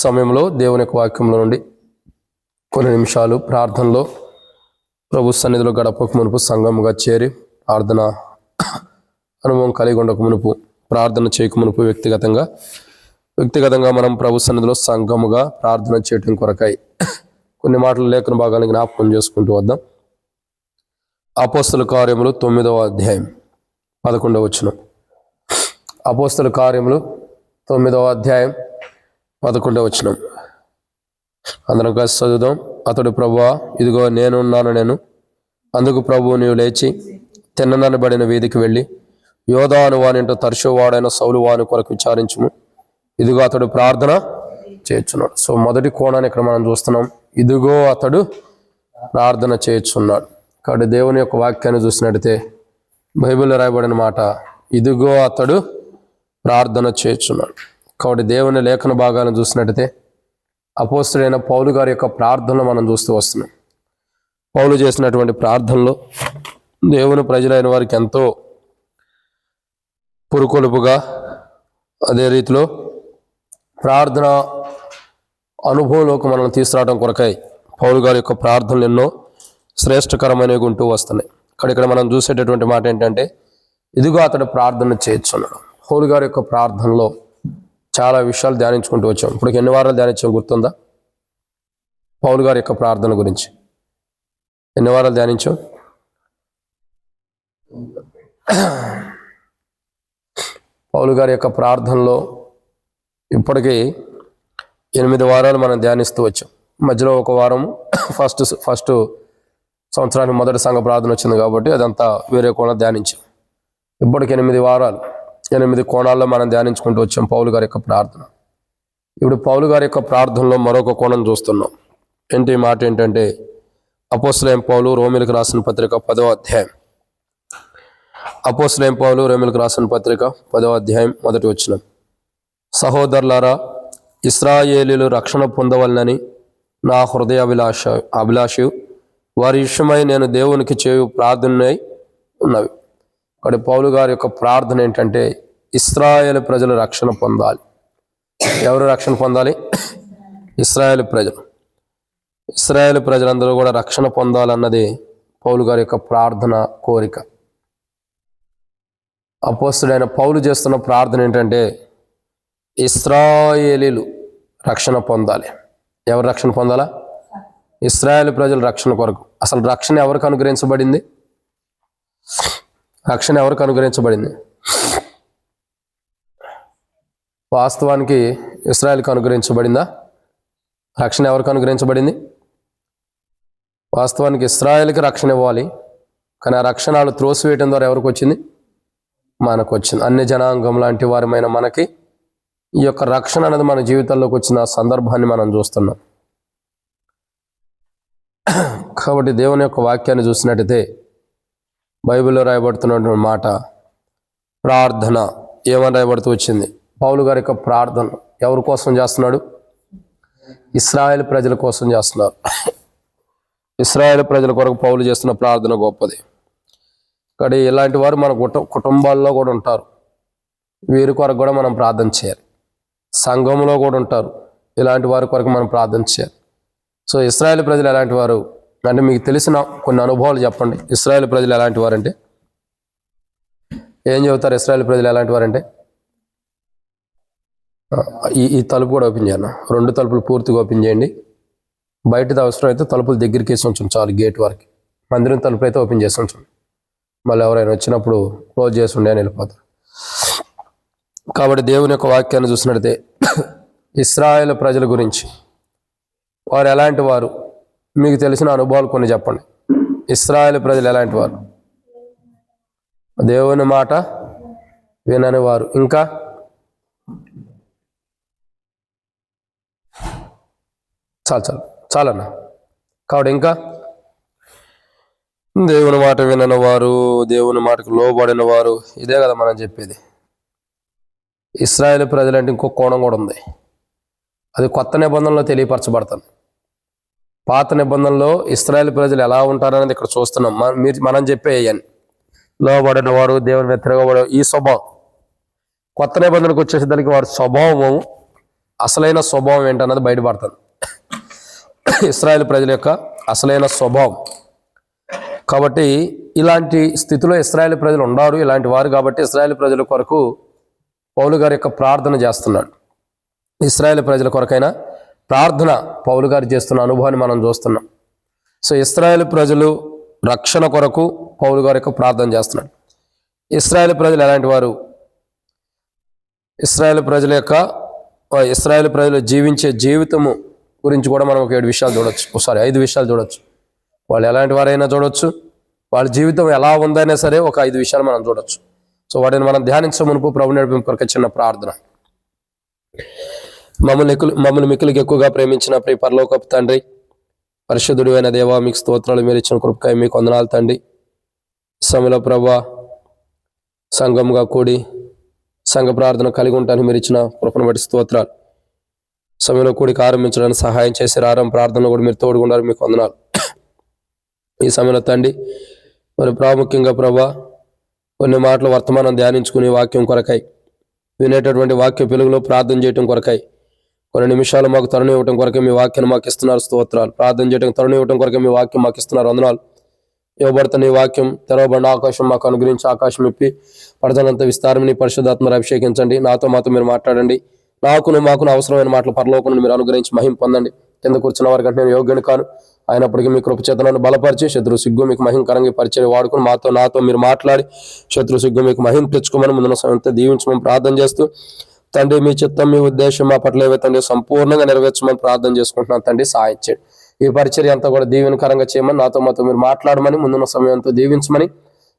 సమయంలో దేవుని యొక్క వాక్యంలో నుండి కొన్ని నిమిషాలు ప్రార్థనలో ప్రభు సన్నిధిలో గడపక మునుపు సంఘముగా చేరి ప్రార్థన అనుభవం కలిగి ఉండక మునుపు ప్రార్థన చేయక మునుపు వ్యక్తిగతంగా మనం ప్రభు సన్నిధిలో సంఘముగా ప్రార్థన చేయటం కొరకై కొన్ని మాటలు లేఖన భాగాన్ని జ్ఞాపకం చేసుకుంటూ వద్దాం. అపోస్తల కార్యములు 9వ అధ్యాయం 11వ వచనం. అపోస్తల కార్యములు 9వ అధ్యాయం 11వ వచనం. అందరం కలిసి చదువుదాం. అతడు ప్రభువా, ఇదిగో నేను అందుకు ప్రభువు నీవు లేచి తిన్ననబడిన వీధికి వెళ్ళి యోధాను వానింటో తరచు వాడైన సౌలు వాని కొరకు విచారించుము. ఇదిగో అతడు ప్రార్థన చేయుచున్నాడు. సో మొదటి కోణాన్ని ఇక్కడ మనం చూస్తున్నాం. ఇదిగో అతడు ప్రార్థన చేయుచున్నాడు. కాబట్టి దేవుని యొక్క వాక్యాన్ని చూసినట్టయితే బైబిల్లో రాయబడిన మాట ఇదిగో అతడు ప్రార్థన చేయుచున్నాడు. కాబట్టి దేవుని లేఖన భాగాలను చూసినట్టయితే అపోస్తలుడైన పౌలు గారి యొక్క ప్రార్థనలు మనం చూస్తూ వస్తున్నాం. పౌలు చేసినటువంటి ప్రార్థనలో దేవుని ప్రజలైన వారికి ఎంతో పురుకొలుపుగా, అదే రీతిలో ప్రార్థన అనుభవంలోకి మనల్ని తీసుకురావడం కొరకై పౌలు గారి యొక్క ప్రార్థనలు ఎన్నో శ్రేష్టకరమైనవి ఉంటూ వస్తున్నాయి. ఇక్కడ మనం చూసేటటువంటి మాట ఏంటంటే ఇదిగో అతడు ప్రార్థన చేయుచున్నాడు. పౌలు గారి యొక్క ప్రార్థనలో చాలా విషయాలు ధ్యానించుకుంటూ వచ్చాం. ఇప్పుడు ఎన్ని వారాలు ధ్యానించాం గుర్తుందా? పౌలు గారి యొక్క ప్రార్థన గురించి ఎన్ని వారాలు ధ్యానించాం? పౌలు గారి యొక్క ప్రార్థనలో ఇప్పటికీ 8 వారాలు మనం ధ్యానిస్తూ వచ్చాం. మధ్యలో ఒక వారం ఫస్ట్ సంవత్సరానికి మొదటి సంఘ ప్రార్థన వచ్చింది కాబట్టి అదంతా వేరే కోణం ధ్యానించాం. ఇప్పటికి 8 వారాలు 8 కోణాల్లో మనం ధ్యానించుకుంటూ వచ్చాం పౌలు గారి యొక్క ప్రార్థన. ఇప్పుడు పౌలు గారి యొక్క ప్రార్థనలో మరొక కోణం చూస్తున్నాం. ఏంటి మాట ఏంటంటే అపోస్తలుడైన పౌలు రోమీయులకు రాసిన పత్రిక 10వ అధ్యాయం. అపోస్తలుడైన పౌలు రోమీయులకు రాసిన పత్రిక 10వ అధ్యాయం 1వ వచనం. సహోదరులారా, ఇశ్రాయేలీయులు రక్షణ పొందవలనని నా హృదయ అభిలాషయు వారి విషయమై నేను దేవునికి చేయు ప్రార్థనై ఉన్నవి. ఇక్కడ పౌలు గారి యొక్క ప్రార్థన ఏంటంటే ఇశ్రాయేలు ప్రజలు రక్షణ పొందాలి. ఎవరు రక్షణ పొందాలి? ఇశ్రాయేలు ప్రజలు. ఇశ్రాయేలు ప్రజలందరూ కూడా రక్షణ పొందాలన్నది పౌలు గారి యొక్క ప్రార్థన కోరిక. అపోస్తలుడైన పౌలు చేస్తున్న ప్రార్థన ఏంటంటే ఇశ్రాయేలీలు రక్షణ పొందాలి. ఎవరు రక్షణ పొందాలా? ఇశ్రాయేలు ప్రజల రక్షణ కొరకు. అసలు రక్షణ ఎవరికి అనుగ్రహించబడింది? రక్షణ ఎవరికి అనుగ్రహించబడింది? వాస్తవానికి ఇశ్రాయేలుకి అనుగ్రహించబడిందా? రక్షణ ఎవరికి అనుగ్రహించబడింది? వాస్తవానికి ఇశ్రాయేలుకి రక్షణ ఇవ్వాలి, కానీ ఆ రక్షణ వాళ్ళు త్రోసివేయటం ద్వారా ఎవరికి వచ్చింది? మనకు వచ్చింది. అన్ని జనాంగం లాంటి వారమైన మనకి ఈ యొక్క రక్షణ అనేది మన జీవితాల్లోకి వచ్చిన సందర్భాన్ని మనం చూస్తున్నాం. కాబట్టి దేవుని యొక్క వాక్యాన్ని చూసినట్టయితే బైబిల్లో రాయబడుతున్నటువంటి మాట ప్రార్థన ఏమని రాయబడుతూ వచ్చింది? పౌలు గారి యొక్క ప్రార్థన ఎవరి కోసం చేస్తున్నాడు? ఇశ్రాయేలు ప్రజల కోసం చేస్తున్నారు. ఇశ్రాయేలు ప్రజల కొరకు పౌలు చేస్తున్న ప్రార్థన గొప్పది. కాబట్టి ఇలాంటి వారు మన కుటుంబాల్లో కూడా ఉంటారు. వీరి కొరకు కూడా మనం ప్రార్థన చేయాలి. సంఘంలో కూడా ఉంటారు. ఇలాంటి వారి కొరకు మనం ప్రార్థన చేయాలి. సో ఇశ్రాయేలు ప్రజలు ఎలాంటి వారు అంటే మీకు తెలిసిన కొన్ని అనుభవాలు చెప్పండి. ఇశ్రాయేలు ప్రజలు ఎలాంటి వారంటే ఏం చెబుతారు? ఇశ్రాయేలు ప్రజలు ఎలాంటి వారంటే ఈ తలుపు కూడా ఓపెన్ చేయాలి. 2 తలుపులు పూర్తిగా ఓపెన్ చేయండి. బయటది అవసరం అయితే తలుపులు దగ్గరికి వేసి ఉంచండి చాలు, గేట్ వరకు. మందిరం తలుపులు అయితే ఓపెన్ చేసి ఉంచండి. మళ్ళీ ఎవరైనా వచ్చినప్పుడు క్లోజ్ చేసి ఉండే అని వెళ్ళిపోతారు. కాబట్టి దేవుని యొక్క వాక్యాన్ని చూసినట్టయితే ఇశ్రాయేలు ప్రజల గురించి వారు ఎలాంటి వారు, మీకు తెలిసిన అనుభవాలు కొన్ని చెప్పండి. ఇశ్రాయేలు ప్రజలు ఎలాంటి వారు? దేవుని మాట వినని వారు. ఇంకా చాలన్నా. కాబట్టి ఇంకా దేవుని మాట వినని వారు, దేవుని మాటకు లోబడిన వారు, ఇదే కదా మనం చెప్పేది. ఇశ్రాయేలు ప్రజలంటే ఇంకో కోణం కూడా ఉంది. అది కొత్త నిబంధనలో తెలియపరచబడుతుంది. పాత నిబంధనలో ఇశ్రాయేలు ప్రజలు ఎలా ఉంటారనేది ఇక్కడ చూస్తున్నాం. మనం చెప్పేయని లోబడిన వారు, దేవుని వ్యతిరేకపడే ఈ స్వభావం. కొత్త నిబంధనకు వచ్చేసేదానికి వారి స్వభావము అసలైన స్వభావం ఏంటన్నది బయటపడుతుంది. ఇశ్రాయేలు ప్రజల యొక్క అసలైన స్వభావం. కాబట్టి ఇలాంటి స్థితిలో ఇశ్రాయేలు ప్రజలు ఉన్నారు, ఇలాంటి వారు. కాబట్టి ఇశ్రాయేలు ప్రజల కొరకు పౌలు గారి యొక్క ప్రార్థన చేస్తున్నాడు. ఇశ్రాయేలు ప్రజల కొరకైనా ప్రార్థన పౌలు గారు చేస్తున్న అనుభవాన్ని మనం చూస్తున్నాం. సో ఇశ్రాయేలు ప్రజలు రక్షణ కొరకు పౌలు గారి యొక్క ప్రార్థన చేస్తున్నాడు. ఇశ్రాయేలు ప్రజలు ఎలాంటి వారు? ఇశ్రాయేలు ప్రజలు జీవించే జీవితము గురించి కూడా మనం ఒక 5 విషయాలు చూడొచ్చు. వాళ్ళు ఎలాంటి వారైనా చూడొచ్చు, వాళ్ళ జీవితం ఎలా ఉందైనా సరే ఒక 5 విషయాలు మనం చూడొచ్చు. సో వాటిని మనం ధ్యానించే మునుపు ప్రభు నడిపింపు కొరకు చిన్న ప్రార్థన. మమ్మల్ని మిక్కిలికి ఎక్కువగా ప్రేమించిన ప్రియ పరలోకపు తండ్రి, పరిశుద్ధుడు అయిన దేవా, మీకు స్తోత్రాలు. మీరు ఇచ్చిన కృపకాయ మీకు వందనాలు తండ్రి. సమయంలో ప్రభా సంఘంగా కూడి సంఘ ప్రార్థన కలిగి ఉంటాను మీరు ఇచ్చిన కృపను బట్టి స్తోత్రాలు. సమయంలో కూడికి ఆరంభించడానికి సహాయం చేశారు. ప్రార్థనలో కూడా మీరు తోడుగున్నారు, మీకు వందనాలు. ఈ సమయంలో తండ్రి మరి ప్రాముఖ్యంగా ప్రభా కొన్ని మాటలు వర్తమానం ధ్యానించుకుని వాక్యం కొరకై వినేటటువంటి వాక్య వెలుగులో ప్రార్థన చేయటం కొరకై కొన్ని నిమిషాలు మాకు తరుణం ఇవ్వటం కొరకే మీ వాక్యాన్ని మాకు ఇస్తున్నారు, స్తోత్రాలు. ప్రార్థన చేయడం తరుణం ఇవ్వటం కొరకే మీ వాక్యం మాకు ఇస్తున్నారు, వందనాలు. ఇవ్వబడుతున్న ఈ వాక్యం తెరవబడిన ఆకాశం మాకు అనుగ్రహించి ఆకాశం ఇప్పి పడతనంత విస్తారం నీ పరిశుద్ధాత్మను అభిషేకించండి. నాతో మీరు మాట్లాడండి. మాకును అవసరమైన మాటలు పరలోకను మీరు అనుగ్రహించి మహిమ పొందండి. కింద కూర్చున్న వారి కంటే నేను యోగ్యుని కాను, అయినప్పటికీ మీ కృపచేతనాన్ని బలపరిచి శత్రు సిగ్గు మీకు మహిమకరంగా పరిచయం వాడుకుని నాతో మీరు మాట్లాడి శత్రు సిగ్గు మీకు మహిమ తెచ్చుకోమని ముందున్న సమయంతో దీవించమని ప్రార్థన చేస్తూ తండ్రి మీ చిత్తం మీ ఉద్దేశం మా పట్ల ఏవైతే తండ్రి సంపూర్ణంగా నెరవేర్చమని ప్రార్థన చేసుకుంటున్నాను తండ్రి. సహాయం చేయండి. ఈ పరిచర్య అంతా కూడా దీవెనకరంగా చేయమని నాతో మీరు మాట్లాడమని ముందున్న సమయంతో దీవించమని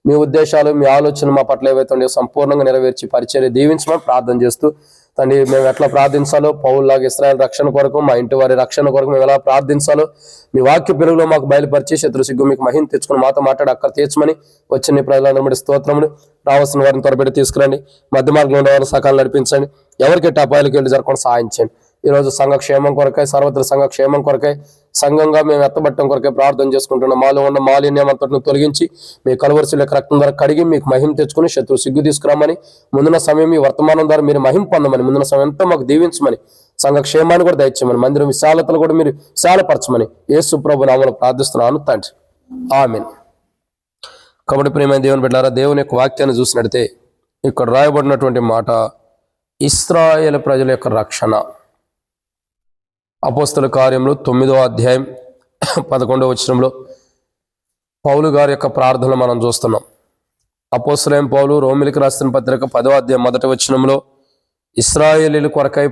మీ ఉద్దేశాలు మీ ఆలోచన మా పట్ల ఏవైతే సంపూర్ణంగా నెరవేర్చి పరిచర్య దీవించమని ప్రార్థన చేస్తూ తండ్రి మేము ఎట్లా ప్రార్థించాలో పౌలులాగా ఇశ్రాయేలు రక్షణ కొరకు మా ఇంటి వారి రక్షణ కొరకు మేము ఎలా ప్రార్థించాలో మీ వాక్య పెరుగులో మాకు బయలుపరిచి శత్రు సిగ్గు మీకు మహిమ తెచ్చుకుని మాతో మాట్లాడి అక్కడ తీర్చమని వచ్చిన ప్రజలందరి స్తోత్రములు. రావాల్సిన వారిని త్వరపెట్టి తీసుకురండి. మధ్య మార్గంలో ఉన్న వారిని సకాలం నడిపించండి. ఎవరికెట్టి అపాయాలకు వెళ్ళి జరగకుండా సహాయం చేయండి. ఈరోజు సంఘ క్షేమం కొరకై సర్వత్ర సంఘ క్షేమం కొరకై సంఘంగా మేము ఎత్తబట్టడం కొరకై ప్రార్థన చేసుకుంటున్నాం. మాలో ఉన్న మాలిన్యం అంతటిని తొలగించి మీ కలువరిశీల రక్తం ద్వారా కడిగి మీకు మహిమ తెచ్చుకుని శత్రు సిగ్గు తీసుకురామని ముందున్న సమయం ఈ వర్తమానం ద్వారా మీరు మహిమ పొందమని ముందున్న సమయంతో మాకు దీవించమని సంఘ క్షేమాన్ని కూడా దయచేయమని మందిరం విశాలతలు కూడా మీరు విశాలపరచమని యేసు ప్రభు నామములో ప్రార్థిస్తున్నాను తండ్రి, ఆమేన్. కాబట్టి ప్రియమైన దేవుని బిడ్డలారా, దేవుని యొక్క వాక్యాన్ని చూసినట్లయితే ఇక్కడ రాయబడినటువంటి మాట ఇశ్రాయేలు ప్రజల యొక్క రక్షణ. అపోస్తల కార్యములు 9వ అధ్యాయం 11వ వచనంలో పౌలు గారి యొక్క ప్రార్థనలు మనం చూస్తున్నాం. అపోస్తలైన పౌలు రోమిలికి రాసిన పత్రిక 10వ అధ్యాయం 1వ వచనంలో ఇశ్రాయేలీల కొరకై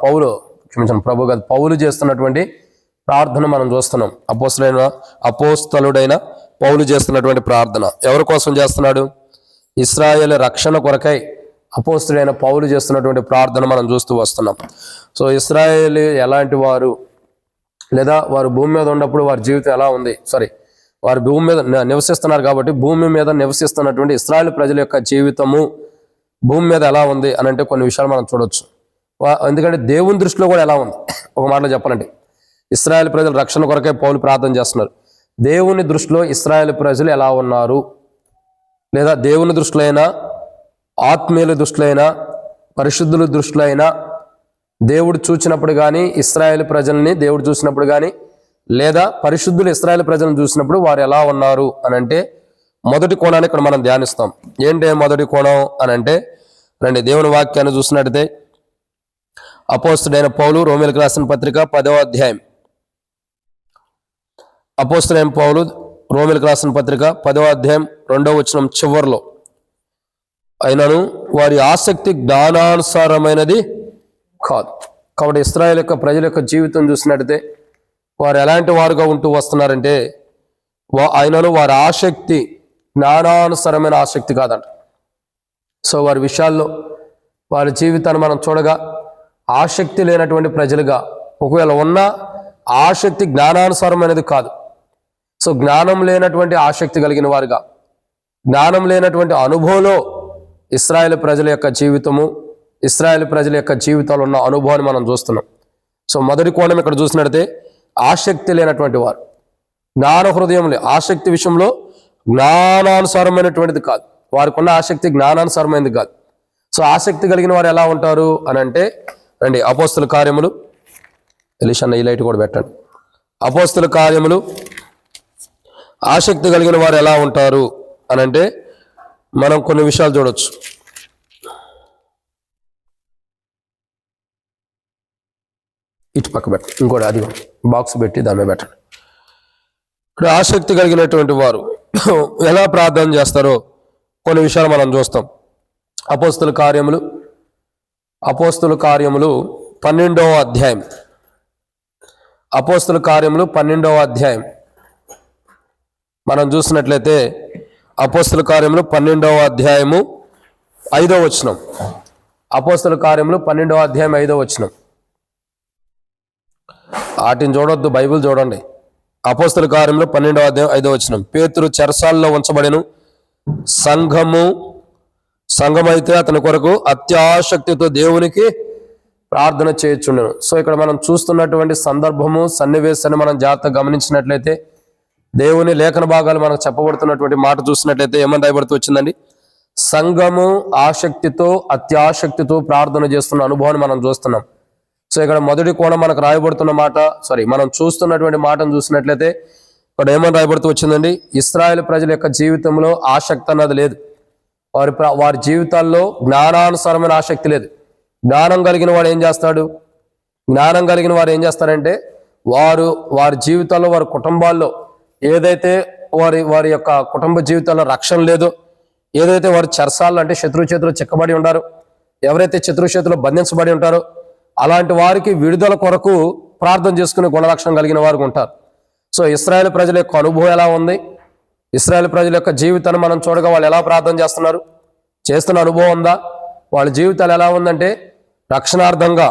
పౌలు చేస్తున్నటువంటి ప్రార్థన మనం చూస్తున్నాం. అపోస్తలుడైన పౌలు చేస్తున్నటువంటి ప్రార్థన ఎవరి కోసం చేస్తున్నాడు? ఇశ్రాయేలు రక్షణ కొరకై అపోస్తలుడైన పౌలు చేస్తున్నటువంటి ప్రార్థన మనం చూస్తూ వస్తున్నాం. సో ఇశ్రాయేలు ఎలాంటి వారు, లేదా వారు భూమి మీద ఉన్నప్పుడు వారి జీవితం ఎలా ఉంది, వారు భూమి మీద నివసిస్తున్నారు కాబట్టి భూమి మీద నివసిస్తున్నటువంటి ఇశ్రాయేలు ప్రజల యొక్క జీవితము భూమి మీద ఎలా ఉంది అని అంటే కొన్ని విషయాలు మనం చూడొచ్చు. ఎందుకంటే దేవుని దృష్టిలో కూడా ఎలా ఉంది. ఒక మాటలో చెప్పాలంటే ఇశ్రాయేలు ప్రజల రక్షణ కొరకే పౌలు ప్రార్థన చేస్తున్నారు. దేవుని దృష్టిలో ఇశ్రాయేలు ప్రజలు ఎలా ఉన్నారు, లేదా దేవుని దృష్టిలో అయినా ఆత్మీయుల దృష్టిలో అయినా పరిశుద్ధుల దృష్టిలో అయినా దేవుడు చూసినప్పుడు కానీ ఇశ్రాయేలు ప్రజల్ని దేవుడు చూసినప్పుడు కానీ లేదా పరిశుద్ధులు ఇశ్రాయేలు ప్రజలను చూసినప్పుడు వారు ఎలా ఉన్నారు అని అంటే మొదటి కోణాన్ని ఇక్కడ మనం ధ్యానిస్తాం. ఏంటి మొదటి కోణం అని అంటే రండి దేవుని వాక్యాన్ని చూసినట్టయితే అపోస్తలుడైన పౌలు రోమీయులకు రాసిన పత్రిక 10వ అధ్యాయం అపోస్తలుడైన పౌలు రోమీయులకు రాసిన పత్రిక 10వ అధ్యాయం 2వ వచనం చివర్లో అయినను వారి ఆసక్తి జ్ఞానానుసారమైనది కాదు. కాబట్టి ఇశ్రాయేలు యొక్క ప్రజల యొక్క జీవితం చూసినట్టయితే వారు ఎలాంటి వారుగా ఉంటూ వస్తున్నారంటే అయినను వారి ఆసక్తి జ్ఞానానుసారమైన ఆసక్తి కాదంట. సో వారి విషయాల్లో వారి జీవితాన్ని మనం చూడగా ఆసక్తి లేనటువంటి ప్రజలుగా, ఒకవేళ ఉన్న ఆసక్తి జ్ఞానానుసారమైనది కాదు. సో జ్ఞానం లేనటువంటి ఆసక్తి కలిగిన వారుగా, జ్ఞానం లేనటువంటి అనుభవంలో ఇశ్రాయేలు ప్రజల యొక్క జీవితము, ఇశ్రాయేలు ప్రజల యొక్క జీవితాలు ఉన్న అనుభవాన్ని మనం చూస్తున్నాం. సో మొదటి కోణం ఇక్కడ చూసినట్టయితే ఆసక్తి లేనటువంటి వారు, జ్ఞాన హృదయంలో ఆసక్తి విషయంలో జ్ఞానానుసారమైనటువంటిది కాదు, వారికి ఉన్న ఆసక్తి జ్ఞానానుసారమైనది కాదు. సో ఆసక్తి కలిగిన వారు ఎలా ఉంటారు అని అంటే రండి, అపోస్తుల కార్యములు. ఎలిషన్న ఈ లైట్ కూడా పెట్టండి. అపోస్తుల కార్యములు. ఆసక్తి కలిగిన వారు ఎలా ఉంటారు అని అంటే మనం కొన్ని విషయాలు చూడొచ్చు. ఇటు పక్క పెట్టండి, ఇంకోటి అది బాక్స్ పెట్టి దాని మీద పెట్టండి. ఇక్కడ ఆసక్తి కలిగినటువంటి వారు ఎలా ప్రార్థన చేస్తారో కొన్ని విషయాలు మనం చూస్తాం. అపోస్తుల కార్యములు 12వ అధ్యాయం. అపోస్తుల కార్యములు 12వ అధ్యాయం మనం చూసినట్లయితే అపోస్తుల కార్యములు 12వ అధ్యాయము 5వ వచనం. అపోస్తుల కార్యములు 12వ అధ్యాయం 5వ వచనం. వాటిని చూడొద్దు, బైబిల్ చూడండి. అపోస్తుల కార్యములు 12వ అధ్యాయం 5వ వచనం. పేతురు చెరసాల్లో ఉంచబడెను, సంఘమైతే అతని కొరకు అత్యాసక్తితో దేవునికి ప్రార్థన చేయుచుండెను. సో ఇక్కడ మనం చూస్తున్నటువంటి సందర్భము, సన్నివేశాన్ని మనం జాగ్రత్తగా గమనించినట్లయితే, దేవుని లేఖన భాగాలు మనకు చెప్పబడుతున్నటువంటి మాట చూసినట్లయితే ఏమని రాయబడుతూ వచ్చిందండి? సంఘము ఆసక్తితో, అత్యాసక్తితో ప్రార్థన చేస్తున్న అనుభవాన్ని మనం చూస్తున్నాం. సో ఇక్కడ మొదటి కోణం మనకు రాయబడుతున్న మాట, మనం చూస్తున్నటువంటి మాటను చూసినట్లయితే ఇక్కడ ఏమని రాయబడుతూ వచ్చిందండి? ఇశ్రాయేలు ప్రజల యొక్క జీవితంలో ఆసక్తి అన్నది లేదు. వారి జీవితాల్లో జ్ఞానానుసారమైన ఆసక్తి లేదు. జ్ఞానం కలిగిన వాడు ఏం చేస్తాడు? జ్ఞానం కలిగిన వారు ఏం చేస్తారంటే వారి జీవితాల్లో, వారి కుటుంబాల్లో ఏదైతే వారి యొక్క కుటుంబ జీవితాల్లో రక్షణ లేదో, ఏదైతే వారి చెరసాల్లో అంటే శత్రు చేతిలో చిక్కబడి ఉంటారో, ఎవరైతే శత్రు చేతిలో బంధించబడి ఉంటారో అలాంటి వారికి విడుదల కొరకు ప్రార్థన చేసుకునే గుణలక్షణం కలిగిన వారు ఉంటారు. సో ఇశ్రాయేలు ప్రజల యొక్క అనుభవం ఎలా ఉంది? ఇశ్రాయేలు ప్రజల యొక్క జీవితాన్ని మనం చూడగా వాళ్ళు ఎలా ప్రార్థన చేస్తున్నారు, చేస్తున్న అనుభవం ఉందా? వాళ్ళ జీవితాలు ఎలా ఉందంటే రక్షణార్థంగా